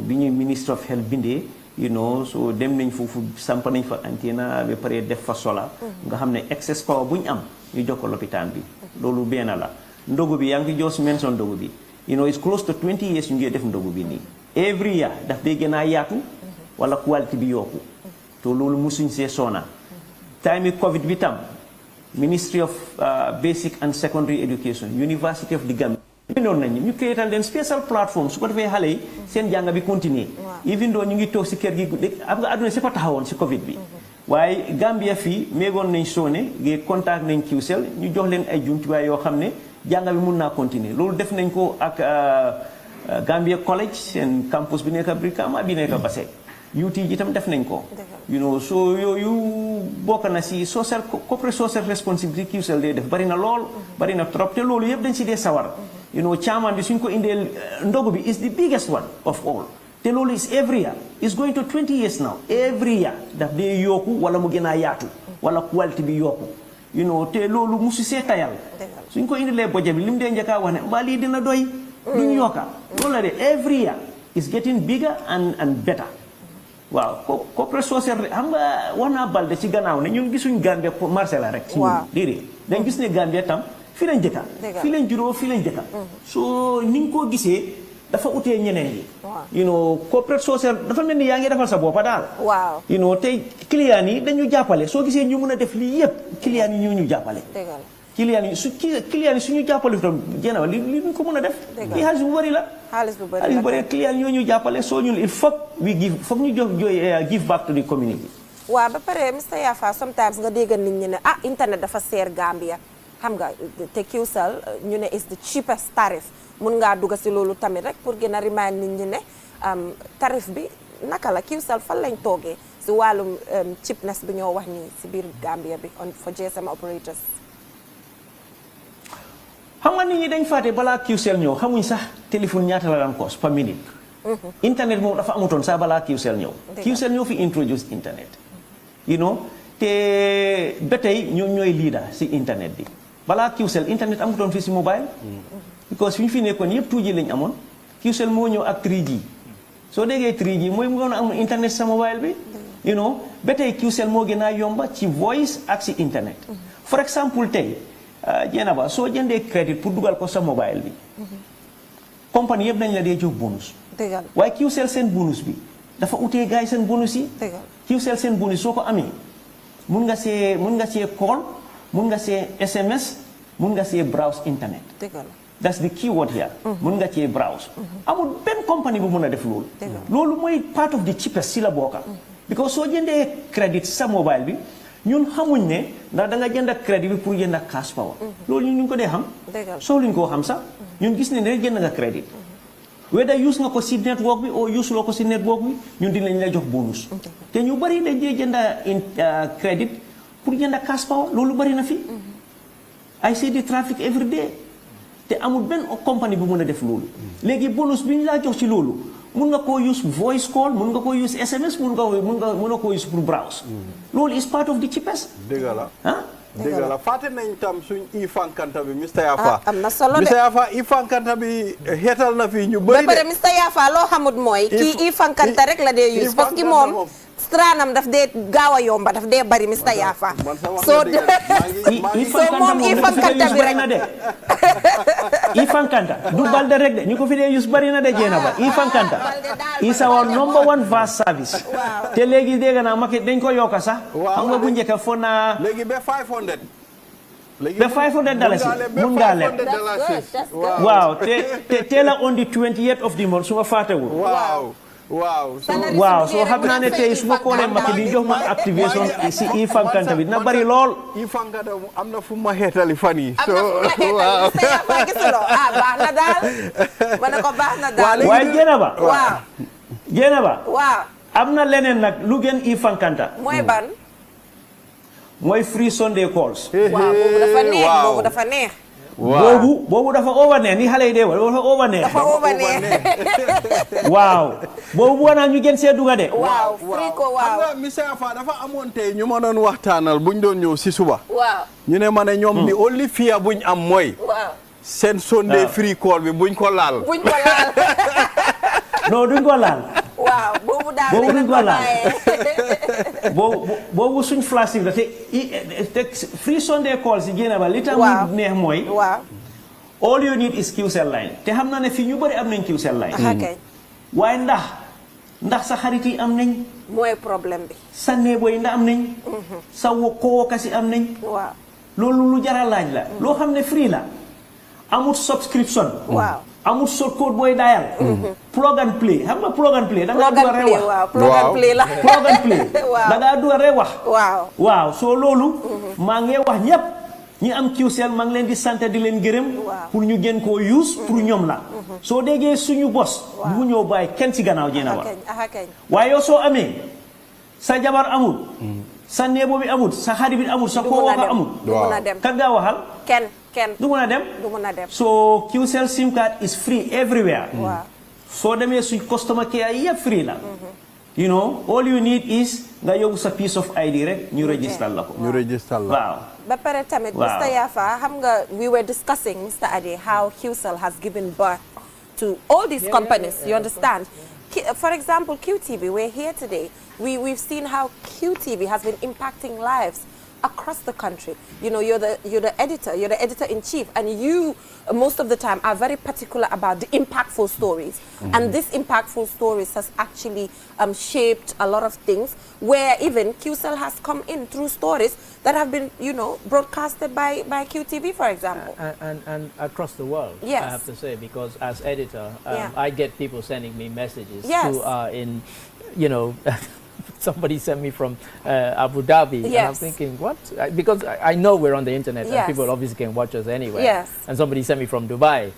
bi ñu ministre of health bindee you know so dem nañ foofu samp nañ fa antenne ba pare def fa solar nga xam ne excess power bu ñu am ñu jox ko l'hôpital bi loolu benn la ndogu bi yaa ngi just mention ndogu bi you know it's close to 20 years ñu ngi def ndogu bi nii every year daf day gën a yaatu wala quality bi yokku to loolu musuñ see soona time COVID bi tam Ministry of Basic and Secondary Education University of the Gambia noonu nañu ñu créé leen special platform su ko defee xale yi seen jàng bi continuer even though ñu ngi toog si kër gi am nga àdduna si fa taxawoon si Covid bi waaye Gambia fii méegoon nañ soone gi contact nañ Qcell ñu jox leen ay jumtuwaay yoo xam ne jàng bi mun naa continuer loolu def nañ ko ak Gambia College seen campus bi nekk Brikama bi nekk Basse UT ji itam def nañ ko you know so yooyu bokk na si social corporate social responsibility Qcell day def bari na lool bari na trop te loolu yëpp dañ si dee sawar you know chairman bi suñ ko indee ndogu bi is the biggest one of all te loolu is every year is going to 20 years now every year daf dee yokku wala mu gën a yaatu wala quality bi yokku you know te loolu musu see tayal suñ ko indilee budget bi lim dee njëkkaa wax ne mbaa lii dina doy duñ yokka loolu la de every year is getting bigger and better waaw corporate social xam nga wax naa balde ci gannaaw ne ñun gisuñ Gambia marché la rek ci déedéet dañ gis ne Gambia tam fii lañ jëkka fii lañ juróo fii lañ jëkka so ni nga ko gisee dafa utee ñeneen yi you know corporate social dafa mel ni yaa ngi defal sa boppa daal you know tey client yi dañu jàppale soo gisee ñu mën a def lii yëpp client yi ñu jàppale client yi suñu jàppale tam jéena li ñu ko mën a def li xaalis bu bëri la xaalis bu bëri client yi ñu jàppale soo ñun il faut foog ñu jox give back to the community waaw ba pare Mr. Yafa sometimes nga dégg nit ñi ne internet dafa seer Gambia xam nga te Qcell ñu ne is the cheapest tarif mun ngaa dugg si loolu tamit rek pour gën a remind nit ñi ne tarif bi naka la Qcell fan lañ toogee si wàllum cheapness bi ñoo wax nii si biir Gambia bi for GSM operators xam nga nit ñi dañ fàtte balaa Qcell ñëw xamuñ sax téléphone ñaata la daan cost par minute internet moom dafa amutoon sax balaa Qcell ñëw Qcell ñoo fi introduce internet you know te ba tey ñoom ñooy leader si internet bi balaa Qcell internet amutoon fii si mobile because fi ñu fi nekkoon yëpp 2G lañ amoon Qcell moo ñëw ak 3G soo déggee 3G mooy mu nga am internet sa mobile bi you know ba tey Qcell moo gën a yomba ci voice ak si internet for example tey Jenaba soo jëndee crédit pour dugal ko sa mobile bi compagnie yëpp dañ la dee jox bonus waaye Qcell seen bonus bi dafa utee gars yi seen bonus yi Qcell seen bonus soo ko amee mun nga see call mun nga see SMS mun nga see browse internet that's the keyword here mun nga see browse amul benn compagnie bu mun a def loolu mooy part of the cheapest si la bokka because soo jëndee crédit sa mobile bi ñun xamuñ ne ndax da nga jënd crédit bi pour jënd cash power loolu ñun ñu ko dee xam soo luñ koo xam sax ñun gis ne rek jënd nga crédit whether use nga ko si network bi ou use loo ko si network bi ñun dinañ la jox bonus te ñu bari dañ dee jënd crédit pour jënd cash power loolu bari na fi I see the traffic every day te amul benn compagnie bu mën a def loolu léegi bonus bi ñu laa jox ci loolu mun nga koo use voice call mun nga koo use SMS mun nga koo use pour browse. loolu is part of the cheapest. dëgg la. ah. dëgg la fàtte nañ tam suñ ifankanta bi Mr Yafa. am na solo de Mr Yafa ifankanta bi xeetal na fi ñu bëri de. ba pare Mr Yafa loo xamut mooy. kii ifankanta rek la dee use parce que moom. stranam daf dee gaaw a yomba daf dee bari Mr Yafa. soo moom ifankanta bi rek. ifankanta du balde rek de ñu ko fi dee use bari na de jeena ba ifankanta is our number one vast service. te léegi dégg naa market dañ ko yokka sax. xam nga bu njëkk fo naa. léegi ba 500. ba $500 mun ngaa leb. waaw te la on the 28th of the month su ma fàttewul. waaw soo xam naa ne tey su ma koolee Macky di jox ma activation si ifankanta bi dina bari lool. ifankanta am na fu ma xeetali fan yi. waaw baax na daal. ma ne ko baax na daal. waaye Jenaba. waaw. Jenaba. waaw. am na leneen nag lu gën ifankanta. mooy ban. mooy free Sunday calls. waaw boobu dafa neex boobu dafa neex. boobu dafa overneex ni xale yi dee wala dafa overneex. dafa overneex. waaw boobu bu ñu gën see duga de. waaw free ko waaw. xam nga Mr Yafa dafa amoon tey ñu ma doon waxtaanal buñ doon ñëw si suba. waaw ñu ne ma ne ñoom di only fear buñ am mooy. waaw seen Sunday free call bi buñ ko laal. buñ ko laal. non duñ ko laal. waaw boobu daal boobu duñ ko laal. boobu suñ flashing la te free Sunday calls yi génn ba li tax mu neex mooy. waaw. all you need is Qcell line te xam naa ne fii ñu bëri am nañ Qcell line. waaye ndax sa xarit yi am nañ. mooy problème bi. sa néebo yi ndax am nañ. sa kookas yi am nañ. waaw loolu lu jar a laaj la. loo xam ne free la. amul subscription. waaw amul short code booy dayal. plug and play xam nga plug and play. da ngaa dugal rek wax plug and play la. plug and play. da ngaa dugal rek wax. waaw soo loolu. maa ngi wax ñëpp. ñi am Qcell maa ngi leen di sant di leen gërëm. pour ñu gën koo use pour ñoom la. soo déggee suñu bos. bu ñëw bàyyi kenn si gannaaw jéem a wax. waaye yow soo amee sa jabar amul. sa néebo bi amul sa xarit bi amul sa kooka amul. kan ngaa waxal. kenn du mën a dem. so Qcell SIM card is free everywhere. soo demee suñ customer care yëpp free la. you know all you need is nga yóbbu sa piece of ID rek ñu register la ko. waaw. ba pare tamit Mr Yafa xam nga we were discussing Mr Ade how Qcell has given birth to all these companies. You understand? For example, QTV, we're here today. We've seen how QTV has been impacting lives across the country. You know, you're the editor-in-chief, and you most of the time are very particular about the impactful stories. And this impactful stories has actually shaped a lot of things, where even Qcell has come in through stories that have been, you know, broadcasted by QTV, for example. And across the world, yes. I have to say, because as editor, I get people sending me messages who are in, you know, somebody sent me from Abu Dhabi, and I'm thinking, what? Because I know we're on the internet, and people obviously can watch us anywhere. And somebody sent me from Dubai,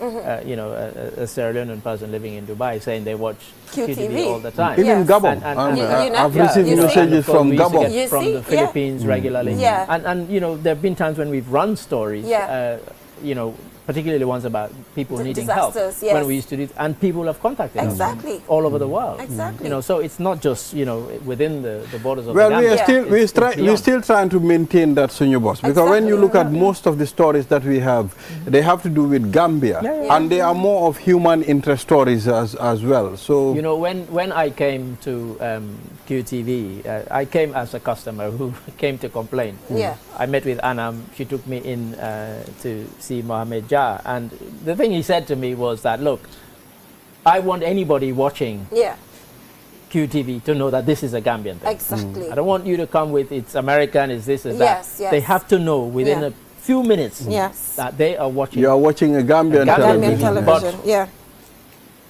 you know, a Sierra Leonean person living in Dubai, saying they watch QTV all the time. Even Gabon. I've received messages from Gabon. From the Philippines regularly. And, you know, there have been times when we've run stories, you know, particularly ones about people needing help when we used to do it, and people have contacted us from all over the world. You know, so it's not just, you know, within the borders of the Gambia. We're still trying to maintain that senior boss, because when you look at most of the stories that we have, they have to do with Gambia, and they are more of human interest stories as well. So you know, when I came to QTV, I came as a customer who came to complain. I met with Anam. She took me in to see Mohammed Jah, and the thing he said to me was that, look, I want anybody watching QTV to know that this is a Gambian thing. Exactly. I don't want you to come with it's American, it's this, it's that. They have to know within a few minutes that they are watching. You are watching a Gambian television. But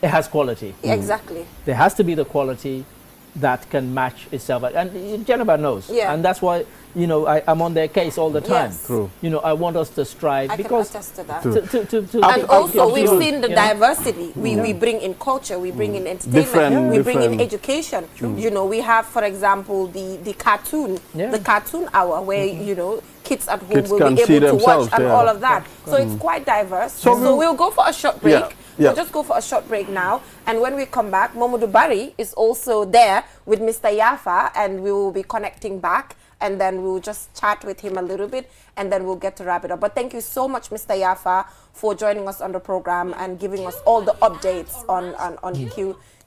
it has quality. Exactly. There has to be the quality that can match itself, and Jennifer knows, and that's why, you know, I'm on their case all the time. True. You know, I want us to strive, because can attest to that. and also we've seen the diversity. We bring in culture, we bring in entertainment, we bring in education. You know, we have, for example, the cartoon hour, where you know, kids at home will be able to watch and all of that. So it's quite diverse. So we'll go for a short break. We'll just go for a short break now. And when we come back, Mamadou Barry is also there with Mr. Yafa, and we will be connecting back. And then we'll just chat with him a little bit, and then we'll get to wrap it up. But thank you so much, Mr. Yafa, for joining us on the program and giving us all the updates on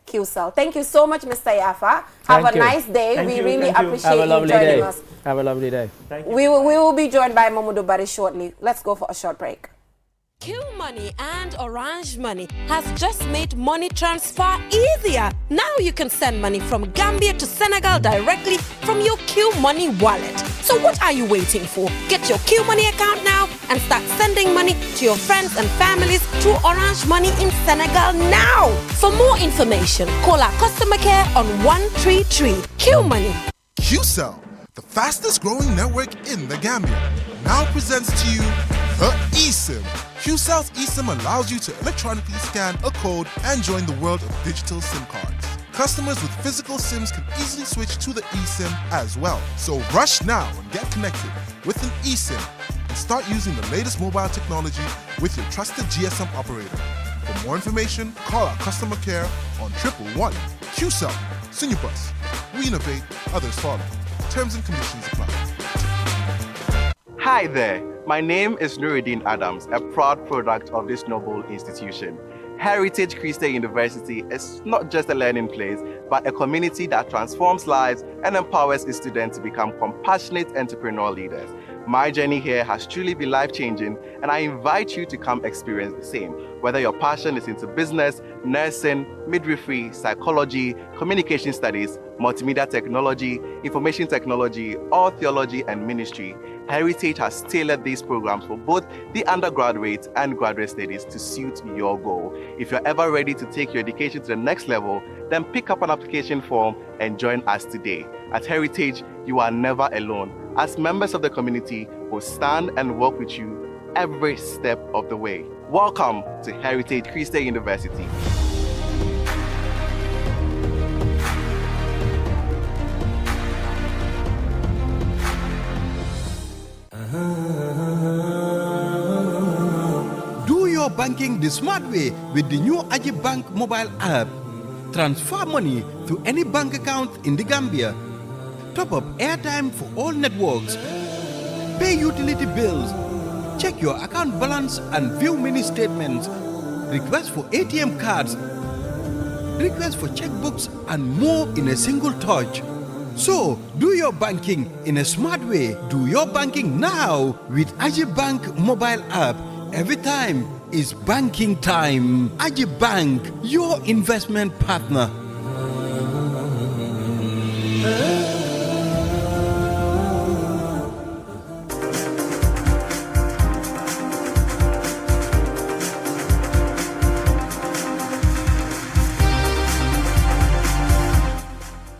Qcell. Thank you so much, Mr. Yafa. Have a nice day. We really appreciate you joining us. Have a lovely day. Thank you. We will be joined by Mamadou Barry shortly. Let's go for a short break. Q Money and Orange Money has just made money transfer easier. Now you can send money from Gambia to Senegal directly from your Q Money wallet. So what are you waiting for? Get your Q Money account now and start sending money to your friends and families through Orange Money in Senegal now. For more information, call our customer care on 133. Q Money. Qcell, the fastest growing network in the Gambia, now presents to you the eSIM. Qcell's eSIM allows you to electronically scan a code and join the world of digital SIM cards. Customers with physical SIMs can easily switch to the eSIM as well. So rush now and get connected with an eSIM and start using the latest mobile technology with your trusted GSM operator. For more information, call our customer care on 111. Qcell, Sinubus. We innovate, others follow. Terms and conditions apply. Hi there, my name is Nuruddin Adams, a proud product of this noble institution. Heritage Christian University is not just a learning place, but a community that transforms lives and empowers its students to become compassionate entrepreneurial leaders. My journey here has truly been life-changing, and I invite you to come experience the same. Whether your passion is into business, nursing, midwifery, psychology, communication studies, multimedia technology, information technology, or theology and ministry, Heritage has tailored these programs for both the undergraduate and graduate studies to suit your goal. If you're ever ready to take your education to the next level, then pick up an application form and join us today. At Heritage, you are never alone. As members of the community, we'll stand and work with you every step of the way. Welcome to Heritage Christian University. Do your banking the smart way with the new Aji Bank mobile app. Transfer money to any bank account in the Gambia. Top up airtime for all networks. Pay utility bills. Check your account balance and view mini statements. Request for ATM cards. Request for checkbooks and more in a single touch. So, do your banking in a smart way. Do your banking now with Aji Bank mobile app. Every time is banking time. Aji Bank, your investment partner.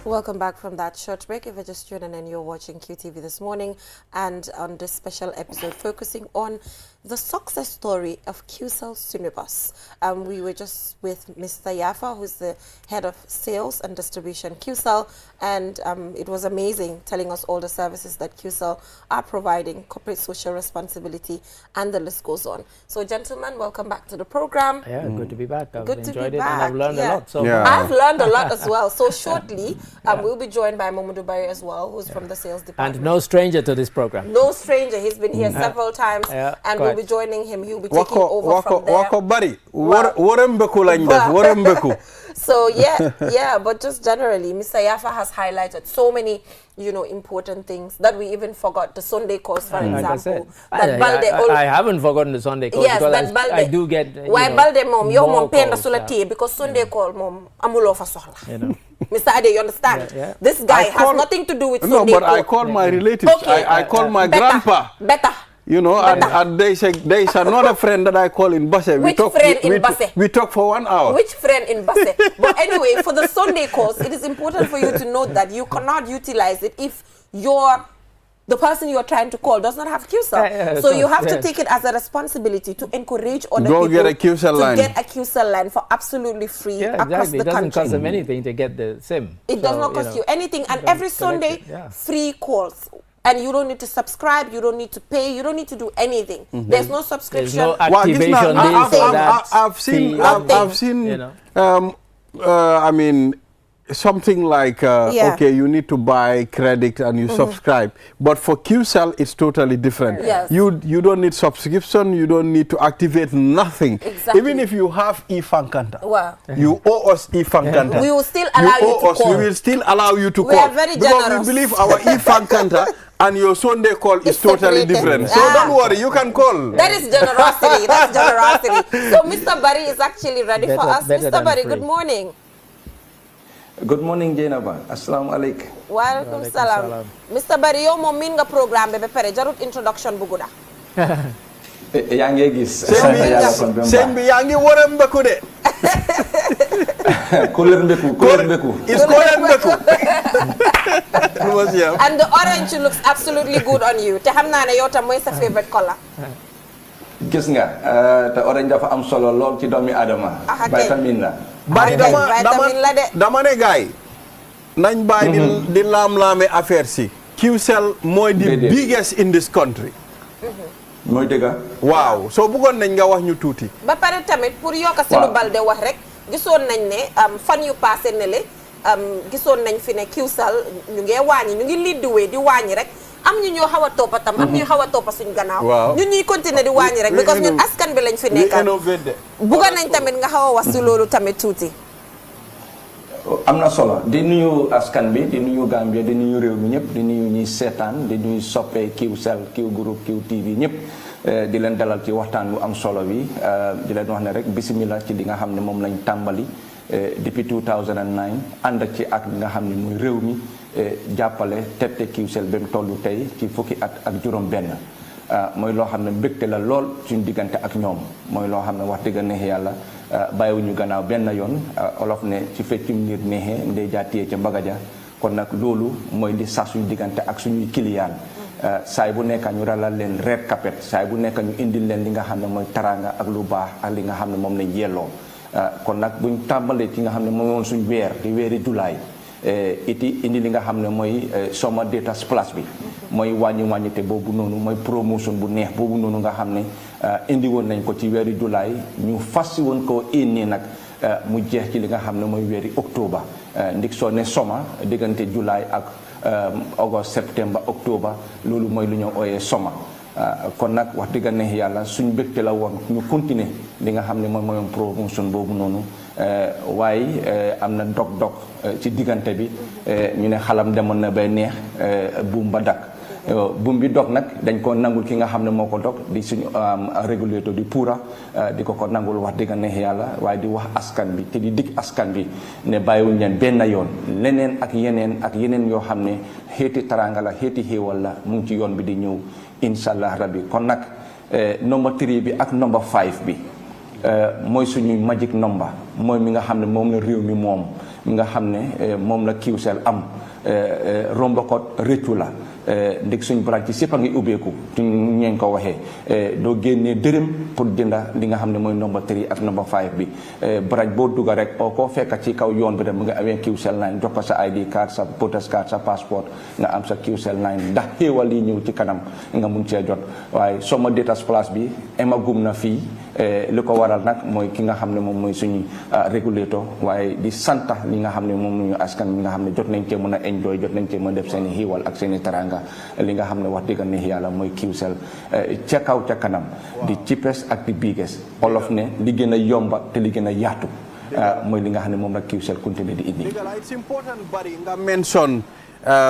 Welcome back from that short break. If you're just tuning in, you're watching QTV this morning, and on this special episode focusing on the success story of Qcell Sinubus. We were just with Mr. Yafa, who's the head of sales and distribution Qcell, and it was amazing telling us all the services that Qcell are providing, corporate social responsibility, and the list goes on. So gentlemen, welcome back to the program. Yeah, good to be back. I've Good to enjoyed be it, back. and I've learned a lot. So I've learned a lot as well. So shortly, we'll be joined by Mamadou Barry as well, who's from the sales department. and no stranger to this program. No stranger. He's been here several times, and we'll be joining him. He'll be taking over from there. Wako Barry, warembeku lañ def, warembeku. So yeah, but just generally, Mr. Yafa has highlighted so many, important things that we even forgot. The Sunday calls, for example. I haven't forgotten the Sunday calls, yes, because that Balde. I do get. Why Balde mom? Your mom paying the calls, Sulati because Sunday call mom amulo fa sohla. You Mr. Ade, you understand? Yeah. This guy has nothing to do with Sunday No, but call. I call my relatives. Okay. I call my grandpa. Better. And there is another friend that I call in Basse. Which friend in Basse? We talk for 1 hour. Which friend in Basse? But anyway, for the Sunday calls, it is important for you to note that you cannot utilize it if the person you are trying to call does not have Qcell. So you have to take it as a responsibility to encourage other people get a Qcell line. get a Qcell line for absolutely free across the country. It doesn't cost them anything to get the SIM. It does not cost you anything, and every Sunday, free calls. and you don't need to subscribe, you don't need to pay, you don't need to do anything. There's no subscription. There's no activation I've seen I mean, something like, okay, you need to buy credit and you subscribe. But for Qcell, it's totally different. Yes. You don't need subscription, you don't need to activate nothing. Exactly. Even if you have e-Fankanta, Wow. you owe us e-Fankanta. We will still allow you to call. We will still allow you to We call. are very because generous. we believe our e-Fankanta and your Sunday call is totally separated. different. So don't worry, you can call. That is generosity. That's generosity. So Mr. Barry is actually ready for us. Mr. Barry, good morning. Good morning, Jainaba. Assalamu alaikum. Walaikum salam. Mr. Barry, yow moom miin nga programme be pare jarut introduction bu gudda. Yaa ngi gis. Sëñ bi yaa ngi waram mbeku de. Couleur mbeku. It's couleur mbeku. And the orange looks absolutely good on you. Te xam naa ne yow tam mooy sa favorite color. Gis nga te orange dafa am solo lool ci doomi Adama. Vitamin la. Bari dama ne gaay nañ bàyyi di laam-laame affaire si. Qcell mooy the biggest in this country. mooy dëgg. waaw soo bëggoon nañ nga wax ñu tuuti. ba pare tamit pour yokk si lu Balde wax rek gisoon nañ ne fan yu passé ne le gisoon nañ fi ne Qcell ñu ngi wàññi ñu ngi lead the way di wàññi rek am ñu ñoo xaw a toppa tam am ñu xaw a toppa suñ gannaaw ñun ñuy continuer di wàññi rek because ñun askan bi lañ fi nekkal bugga nañ tamit nga xaw a wax si loolu tamit tuuti. am na solo di nuyu askan bi di nuyu Gambia di nuyu réew mi ñëpp di nuyu ñuy seetaan di nuyu soppee Qcell Q groupe Q TV ñëpp di leen dalal ci waxtaan bu am solo bi di leen wax ne rek bisimilah ci li nga xam ne moom lañ tàmbali depuis 2009 ànd ci ak li nga xam ne muy réew mi jàppale tette Qcell ba mu toll tey ci fukki at ak juróom benn mooy loo xam ne mbégte la lool suñu diggante ak ñoom mooy loo xam ne wax dëgg neex yàlla bàyyiwuñu gannaaw benn yoon olof ne ci feccum niir neexee ndey jaatiyee ca mbagaja kon nag loolu mooy li sax suñu diggante ak suñuy kiliyaan saay bu nekk ñu ralal leen red carpet saay bu nekk ñu indil leen li nga xam ne mooy taranga ak lu baax ak li nga xam ne moom lañ yelloo kon nag buñ tàmbalee ci nga xam ne mooy woon suñ weer di weeri julaay indi li nga xam ne mooy summer data plus bi mooy wàññite boobu noonu mooy promotion bu neex boobu noonu nga xam ne indi woon nañ ko ci weeri julaay ñu fas woon koo indi nag mu jeex ci li nga xam ne mooy weeri octobre ndik soo ne soma diggante julaay ak august septembre octobre loolu mooy lu ñu ooyee soma kon nag wax dëgg neex yàlla suñ mbégte la woon ñu continuer li nga xam ne mooy promotion boobu noonu waaye am na dog-dog ci diggante bi ñu ne xalam demoon na bay neex buum ba dakk buum bi dog nag dañ ko nangul ki nga xam ne moo ko dog di suñu régulateur di puura di ko nangul wax dëgg neex yàlla waaye di wax askan bi te di dig askan bi ne bàyyiwuñ leen benn yoon leneen ak yeneen yoo xam ne xeeti taranga la xeeti xéewal la mu ngi ci yoon bi di ñëw incha allah rabbi kon nag number 3 bi ak number 5 bi mooy suñuy magic number mooy mi nga xam ne moom la réew mi moom mi nga xam ne moom la Qcell am romba ko rëccu la ndig suñ branche ci sépp a ngi ubbeeku suñ ñeen ko waxee doo génnee dërëm pour jënda li nga xam ne mooy number 3 ak number 5 bi branche boo dugga rek oo koo fekka ci kaw yoon bi rek mu nga amee Qcell 9 jox ko sa ID card sa voters card sa passeport nga am sa Qcell 9 ndax xéewal yi ñëw ci kanam nga mun cee jot waaye summer data plus bi emagum na fii li ko waral nag mooy ki nga xam ne moom mooy suñu régulateur waaye di santa li nga xam ne moom ñu askan bi nga xam ne jot nañ cee mën a enjoy jot nañ cee mën a def seen i xiiwal ak seen i taranga li nga xam ne wax dëgg neex yàlla mooy Qcell ca kaw ca kanam di cheapest ak di biggest olof ne li gën a yomba te li gën a yaatu mooy li nga xam ne moom la Qcell continue di indi. It's important bari nga mention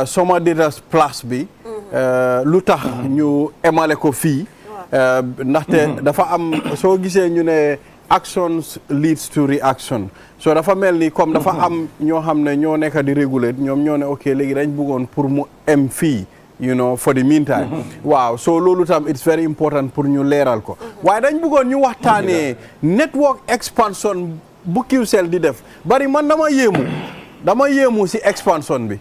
summer data plus bi lu tax ñu emale ko fii ndaxte dafa am soo gisee ñu ne actions leads to reaction so dafa mel ni comme dafa am ñoo xam ne ñoo nekk di regulate ñoom ñoo ne ok léegi dañ bëggoon pour mu em fii you know for the meantime waaw so loolu tam it's very important pour ñu leeral ko waaye dañ bëggoon ñu waxtaanee network expansion bu Qcell di def bari man dama yéemu si expansion bi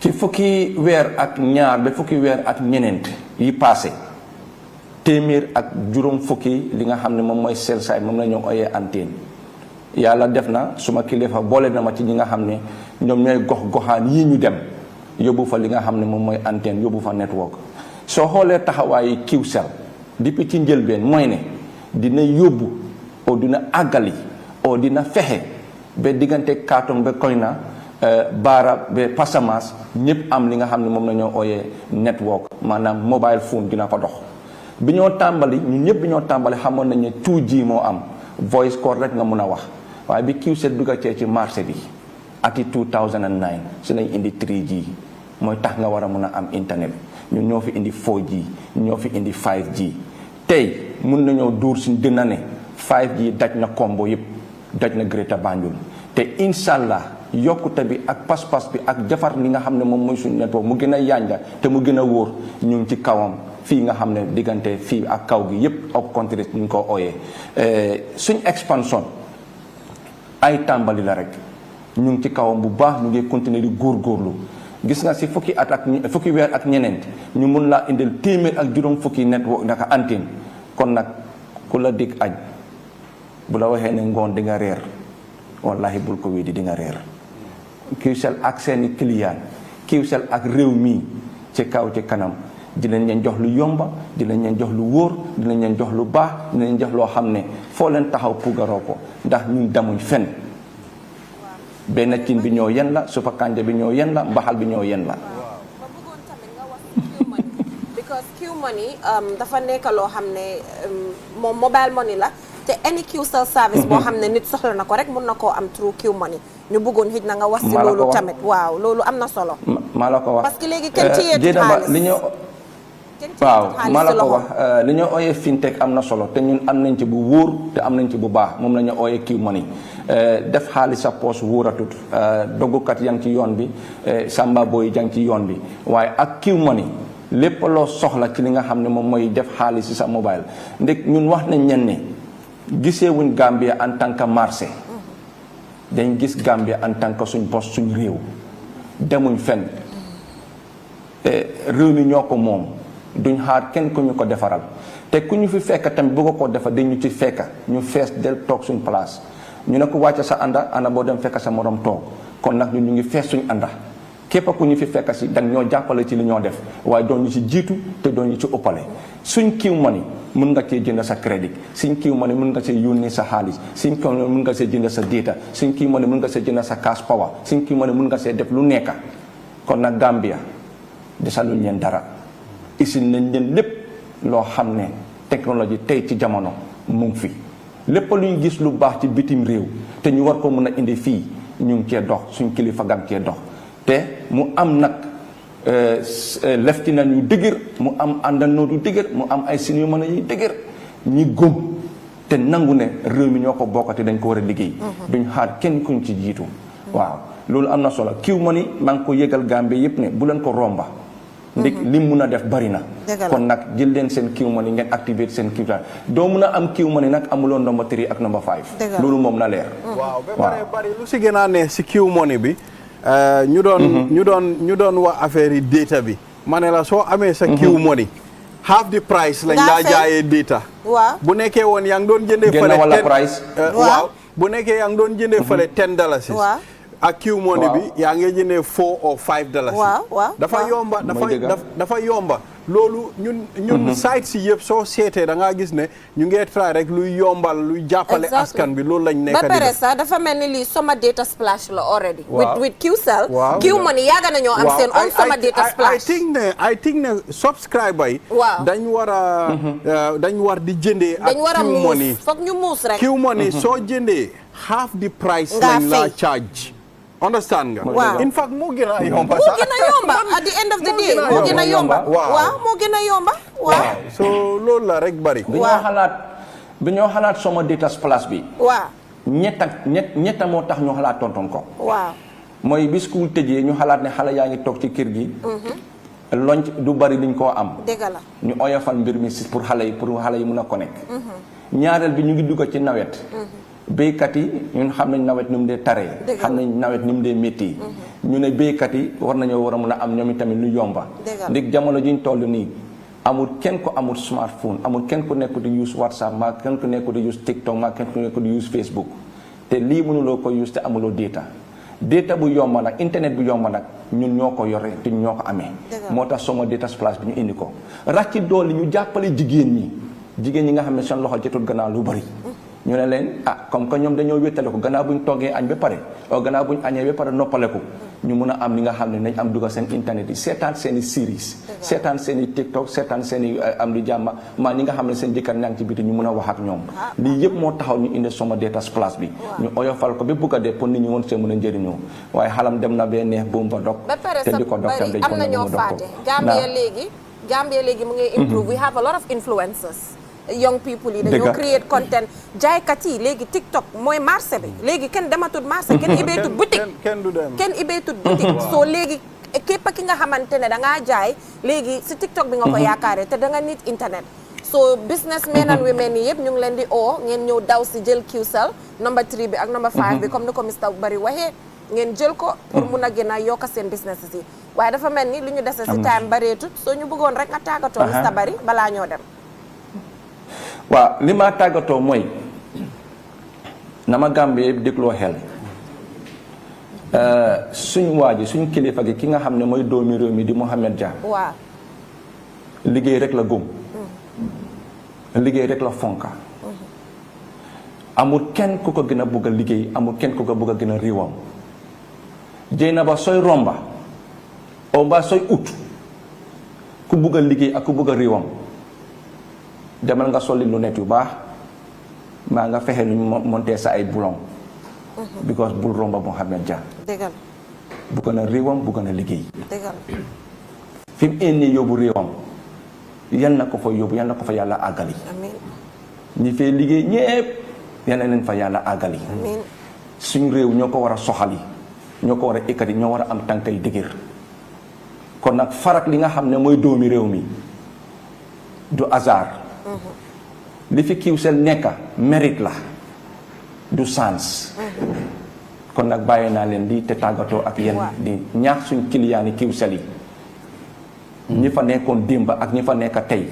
ci fukki weer ak ñaar ba fukki weer ak ñeneent yi passé téeméer ak juróom fukki li nga xam ne moom mooy cell site moom la ñu ooyee antenne yàlla def na suma kilifa boole na ma ci ñi nga xam ne ñoom ñooy gox-goxaan yii ñu dem yóbbu fa li nga xam ne moom mooy antenne yóbbu fa network soo xoolee taxawaayu Qcell depuis ci njëlbeen mooy ne dina yóbbu oo dina àggali oo dina fexe ba diggante Kartong ba Koyna Baara ba Passamas ñëpp am li nga xam ne moom la ñoo ooyee network maanaam mobile phone dina ko dox bi ñoo tàmbali ñun ñëpp bi ñoo tàmbali xamoon nañ ne 2G moo am voice call rek nga mun a wax waaye bi Qcell duggatee ci marché bi ati 2009 su nañ indi 3G mooy tax nga war a mun a am internet ñun ñoo fi indi 4G ñoo fi indi 5G tey mun nañoo dóor suñ dënna ne 5G daj na combo yëpp daj na Greater Banjul te incha allah yokkute bi ak pas-pas bi ak jafar li nga xam ne moom mooy suñu network mu gën a yànja te mu gën a wóor ñu ngi ci kawam fii nga xam ne diggante fii ak kaw gi yëpp ak country ñu ngi ko ooyee suñ expansion ay tàmbali la rek ñu ngi ci kawam bu baax ñu ngi continuer di góorgóorlu gis nga si fukki weer ak ñeneent ñu mun laa indil téeméer ak juróom fukki network naka antenne kon nag ku la dig añ bu la waxee ne ngoon di nga reer wallahi bul ko wéedi di nga reer Qcell ak seeni client Qcell ak réew mii ci kaw ci kanam dinañ leen jox lu yomba dinañ leen jox lu wóor dinañ leen jox lu baax dinañ leen jox loo xam ne foo leen taxaw puugaroo ko ndax ñun demuñ fen benn cin bi ñoo yen la supa kànja bi ñoo yen la mbaxal bi ñoo yen la because Q money dafa nekk loo xam ne moom mobile money la te any Qcell service boo xam ne nit soxla na ko rek mun na koo am through Q money ñu bëggoon xëj na nga wax si loolu tamit waaw loolu am na solo maa la ko wax parce que léegi kenn téyeetu xaalis waaw maa la ko wax li ñoo ooyee fintech am na solo te ñun am nañ ci bu wóor te am nañ ci bu baax moom la ñu ooyee Q money def xaalis sa poos wóoratut doggukat yaa ngi ci yoon bi samba boy yaa ngi ci yoon bi waaye ak Q money lépp loo soxla ci li nga xam ne moom mooy def xaalis si sa mobile ndek ñun wax nañ ñen ne gisee wuñ Gambia en tant que marché dañ gis Gambia en tant que suñ bos suñ réew demuñ fenn réew mi ñoo ko moom duñ xaar kenn ku ñu ko defaral te ku ñu fi fekk tamit bëgg ko defar dañu ci fekk ñu fees del toog suñ place ñu ne ko wàcce sa ànda boo dem fekk sa morom toog kon nag ñu ngi fees suñ ànda képp ku ñu fi fekk si dang ñoo jàppale ci li ñoo def waaye doon ñu ci jiitu te doon ñu ci ëppale suñ Q money mun nga cee jënd sa crédit suñ Q money mun nga see yónnee sa xaalis suñ Q money mun nga see jënd sa data suñ Q money mun nga see jënd sa cash power suñ Q money mun nga see def lu nekk kon nag Gambia desaluñ leen dara isin nañ leen lépp loo xam ne technologie tey ci jamono mu ngi fi lépp luñ gis lu baax ci bitim réew te ñu war ko mun a indi fii ñu ngi cee dox suñ kilifa gang cee dox te mu am nag leftinant yu dëgër mu am àndandoo yu dëgër mu am ay senior mën yu dëgër ñi gëm te nangu ne réew mi ñoo ko bokkati dañ ko war a liggéey duñ xaar kenn kuñ ci jiitu waaw loolu am na solo Q money maa ngi ko yëgal Gambie yëpp ne bu leen ko romba ndik li mun a def bari na kon nag jël leen seen Q money ngeen activer seen Q doo mun a am Q money nag amuloo number 3 ak number 5 loolu moom na leer waaw ba pare bari lu si gën a ne si Q money bi ñu doon wax affaire yi data bi ma ne la soo amee sa Q money half the price lañ laa jaayee data waaw bu nekkee woon yaa ngi doon jëndee fële wala price waaw bu nekkee yaa ngi doon jëndee fële $10 ak Q money bi yaa ngi jëndee $4 or $5 waaw dafa yomba loolu ñun site si yëpp soo seetee da ngaa gis ne ñu ngi try rek luy yombal luy jàppale askan bi loolu lañ nekk ba pare sax dafa mel ni lii Summer Data Splash la already with Qcell Q money yaaga nañoo am seen own Summer Data Splash I think ne subscriber yi dañ war di jëndee ak Q money foog ñu muus rek Q money soo jëndee half the price lañ la charge understand nga waaw in fact moo gën a yomba moo gën a yomba at the end of the day moo gën a yomba waaw moo gën a yomba waaw so loolu la rek bari bi ñoo xalaat Summer Data Splash bi waaw ñetta moo tax ñu xalaat tonton ko waaw mooy bi school tëjee ñu xalaat ne xale yaa ngi toog ci kër gi lonc du bari liñ koo am dëgg la ñu oyofal mbir mi pour xale yi mun a connect ñaareel bi ñu ngi dugg ci nawet béykat yi ñun xam nañ nawet ni mu dee taree xam nañ nawet ni mu dee métti ñu ne béykat yi war nañoo war a mun a am ñoom itamit lu yomba ndig jamono jiñ toll nii amul kenn ko amul smartphone amul kenn ku nekk di use WhatsApp maa kenn ku nekk di use TikTok maa kenn ku nekk di use Facebook te lii mënuloo ko use te amuloo data data bu yomb nag internet bu yomb nag ñun ñoo ko yore te ñoo ko amee moo tax Summa Data Splash bi ñu indi ko rax ci dool ñu jàppale jigéen ñi nga xam ne seen loxo jotul gannaaw lu bari ñu ne leen comme que ñoom dañoo wéttale ko gannaaw buñ toggee añ ba pare o gannaaw buñ añee ba pare noppale ko ñu mun a am li nga xam ne nañ am dugal seen internet yi seetaan seen i series seetaan seen i TikTok seetaan seen i am di jàmma maa ñi nga xam ne seen jëkkër ñaa ngi ci biti ñu mun a wax ak ñoom lii yëpp moo taxaw ñu indi Summa Data Splash bi ñu oyofal ko ba bugg a dee pour nit ñi woon see mën a njëriñoo waaye xalam dem na bee neex buum ba dog te di ko dog tam dañ ko ne mu dog ko Gambia léegi mu ngi improve we have a lot of influencers young people yi dañoo create content jaaykat yi léegi TikTok mooy marché bi léegi kenn dematul marché kenn ibeetut boutique kenn ibeetut boutique soo léegi képp ki nga xamante ne da ngaa jaay léegi si TikTok bi nga ko yaakaare te da nga nit internet so businessmen and women yi yëpp ñu ngi leen di ngeen ñëw daw si jël Qcell number 3 bi ak number 5 bi comme ni ko Mr Bari waxee ngeen jël ko pour mun a gën a yokk seen business yi waaye dafa mel ni lu ñu dese si time bareetut soo ñu bëggoon rek nga tàggatoo Mr Bari balaa ñoo dem waaw li ma tàggatoo mooy na ma Gambie yëpp dégloo xel suñ waa ji suñ kilifa gi ki nga xam ne mooy doomi réew mi di Mohamed Dia waaw liggéey rek la góom liggéey rek la fonka amul kenn ku ko gën a bugg a liggéey amul kenn ku ko bugg a gën a réewam jéy na ba sooy romba o mbaa sooy ut ku bugg a liggéey ak ku bugg a réewam demal nga solli lu net yu baax maa nga fexe lu ñu monté sa ay boulon because bul romba Mohamed Dia dëggal bugg na réewam bugg na liggéey dëggal fi mu indi yóbbu réewam yal na ko fa yóbbu yal na ko fa yàlla àggali amiin ñi fee liggéey ñépp yal na leen fa yàlla àggali amiin suñ réew ñoo ko war a soxali ñoo ko war a ikkati ñoo war a am tànkay dëgër kon nag farak li nga xam ne mooy doomi réew mi du hasard li fi Qcell nekka mérite la du sens kon nag bàyyi naa leen lii te tàggatoo ak yéen di ñaax suñ client yi Qcell yi ñi fa nekkoon démb ak ñi fa nekk tey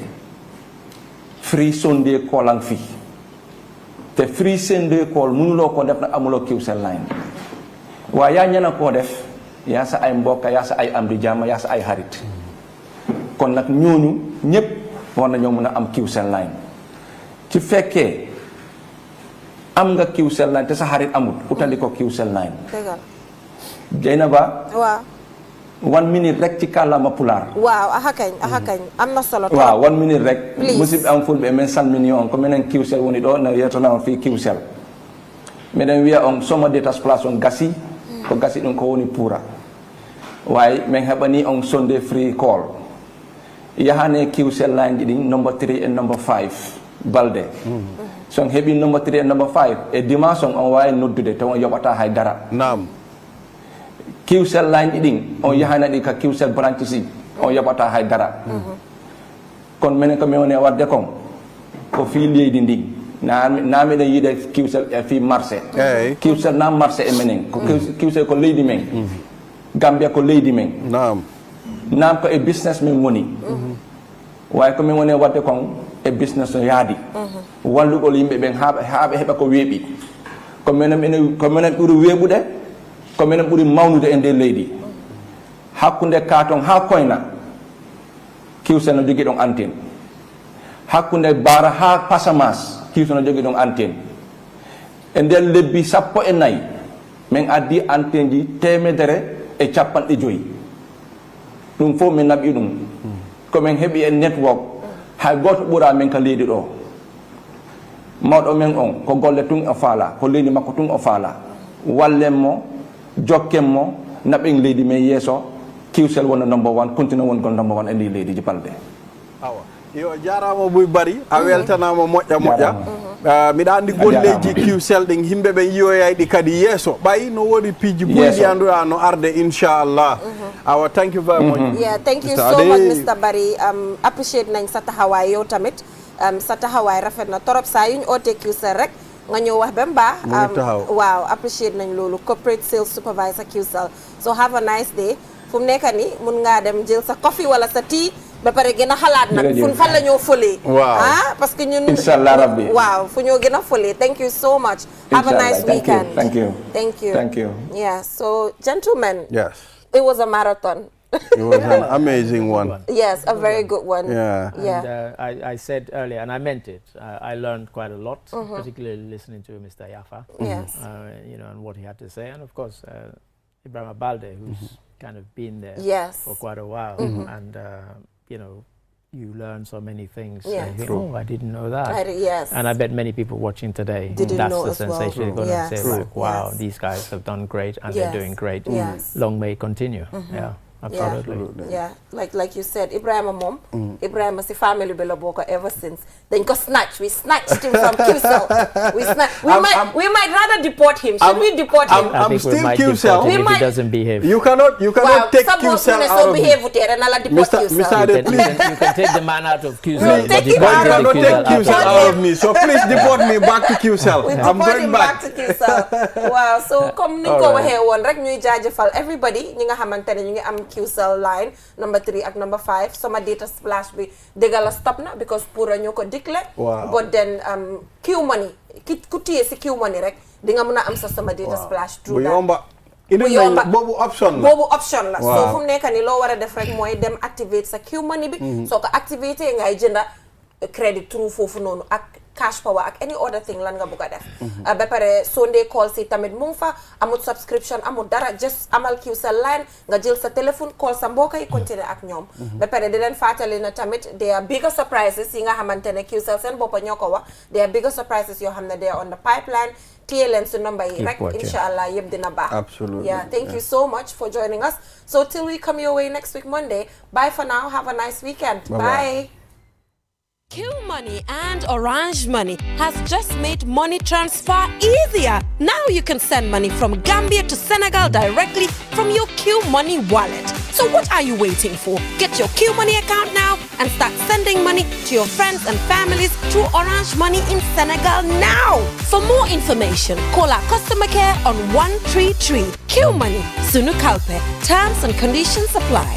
free Sunday call ang fi te free Sunday call mënuloo ko def nag amuloo Qcell line waaye yaa ñana koo def yaa sa ay mbokka yaa sa ay am di jàmm yaa sa ay xarit kon nag ñooñu ñépp war nañoo mën a am Qcell line ci fekkee am nga Qcell line te sa xarit amut utali ko Qcell line jeyna ba waaw 1 minute rek ci kàllaama pulaar waaw axakañ am na solo waaw 1 minute rek musidɓe am fulɓe men salmini on ko minen Qcell woni ɗo no yetona on fi Qcell miɗen wiya on Summa Data Splash on gasi ko gasi ɗum ko woni puura wawi min heɓani on Sunday free call yahane Qcell line ji ɗin number 3 et number 5 balde son heeɓi number 3 et number 5 e dimanche on wawi noddude taw on yoɓata hay dara naam Qcell line ji ɗin on yahana ɗi ka Qcell branche si on yoɓata hay dara kono minen ko min woni wadde kon ko fi leydi ndi na miɗen yiide Qcell e fi marché Qcell na marché e menen ko Qcell ko leydi men Gambia ko leydi men naam ko e business min woni wawi ko min woni wadde kon e business no yaadi wallugol yimɓe ɓen haaɓe heɓa ko weeɓi ko minen ɓuuri weeɓude ko minen ɓuuri mawnude e nder leydi hakkunde katon ha koyna Qcell no jogui ɗon antenne hakkunde baara ha pasamas Qcell no jogui ɗon antenne e nder lebbi 14 min addi antenne ji 150 ɗum fof min naɓi ɗum komin heeɓi e network hay goto ɓuura min ka leydi ɗo mawɗo men on ko golle tun o faala ko leydi makko tun o faala wallen mo jokken mo naɓen leydi men yeeso Qcell wona number 1 continue wongol number 1 e ndi leydi ji balɗe awa yo jarama Boy Bari a weltanama moƴƴa miɗa andi golleji Qcell ɗin yimɓe ɓe yiyoyayɗi kadi yeeso ɓayi no woodi piiji boyɗi anduɗa no arde inchallah awa thank you very much thank you so much Mr Bari appreciate nañ sa taxawaay yow tamit sa taxawaay rafet na torop saa yuñ oote Qcell rek nga ñëw wax ba mu baax waaw appreciate nañ loolu corporate sales supervisor Qcell so have a nice day fu mu nekk ni mun ngaa dem jël sa coffee wala sa tea ba pare gën a xalaat nag fu fan la ñoo fëlee. waaw parce que ñun. inshallah rabbi waaw fu ñoo gën a fëlee. thank you so much. have a nice weekend. thank you. thank you. yeah, so gentlemen. Yes. It was a marathon. It was an amazing one. Yes, a very good one. Yeah. And, I said earlier, and I meant it. I learned quite a lot, particularly listening to Mr. Yafa. Yes. You know, and what he had to say, and of course, Ibrahim Balde, who's kind of been there for quite a while, and you know, you learn so many things. Yes. You think, oh, I didn't know that. Yes. And I bet many people watching today, didn't that's know the as sensation well. they're going to say, like, wow, these guys have done great, and they're doing great. Yes. Long may it continue. Yeah. Absolutely. Yeah, like you said, Ibrahim mom, Ibrahim si family bi la boko ever since. Then go snatch. We snatched him from Qcell. We might rather deport him. Should we deport him? I'm still Qcell. If he doesn't behave. You cannot take Qcell out of behave Mr. You can take the man out of Qcell. But you cannot take Qcell out of me. So please deport me back to Qcell. I'm going back to Qcell. Wow. So comme ni ko waxe won rek ñuy jaajëfal everybody ñi nga xamantene ñu ngi am Qcell line number 3 ak number 5 sama data splash bi dégala stop na because pour ñoo ko dikle. But then Q money ku téye si Q money rek di nga mën a am sa sama data splash through that. boobu option la so fu mu nekk ni loo war a def rek mooy dem activate sa Q money bi soo ko activate ngay jënda credit through foofu noonu ak cash power ak any other thing lan nga bëgg a def ba pare Sunday call si tamit mu ngi fa amul subscription amul dara just amal Qcell line nga jël sa téléphone call sa mbokk yi continuer ak ñoom ba pare di leen fàttali na tamit there are bigger surprises yi nga xamante ne Qcell seen boppa ñoo ko wax there are bigger surprises yoo xam ne they are on the pipeline téye leen su number yi rek inshallah yëpp dina baax. Absolutely. Yeah, thank you so much for joining us. So till we come your way next week Monday, bye for now, have a nice weekend. Bye. Q Money and Orange Money has just made money transfer easier. Now you can send money from Gambia to Senegal directly from your Q Money wallet. So what are you waiting for? Get your Q Money account now and start sending money to your friends and families through Orange Money in Senegal now. For more information, call our customer care on 133. Q Money, Sunu Kalpe. Terms and conditions apply.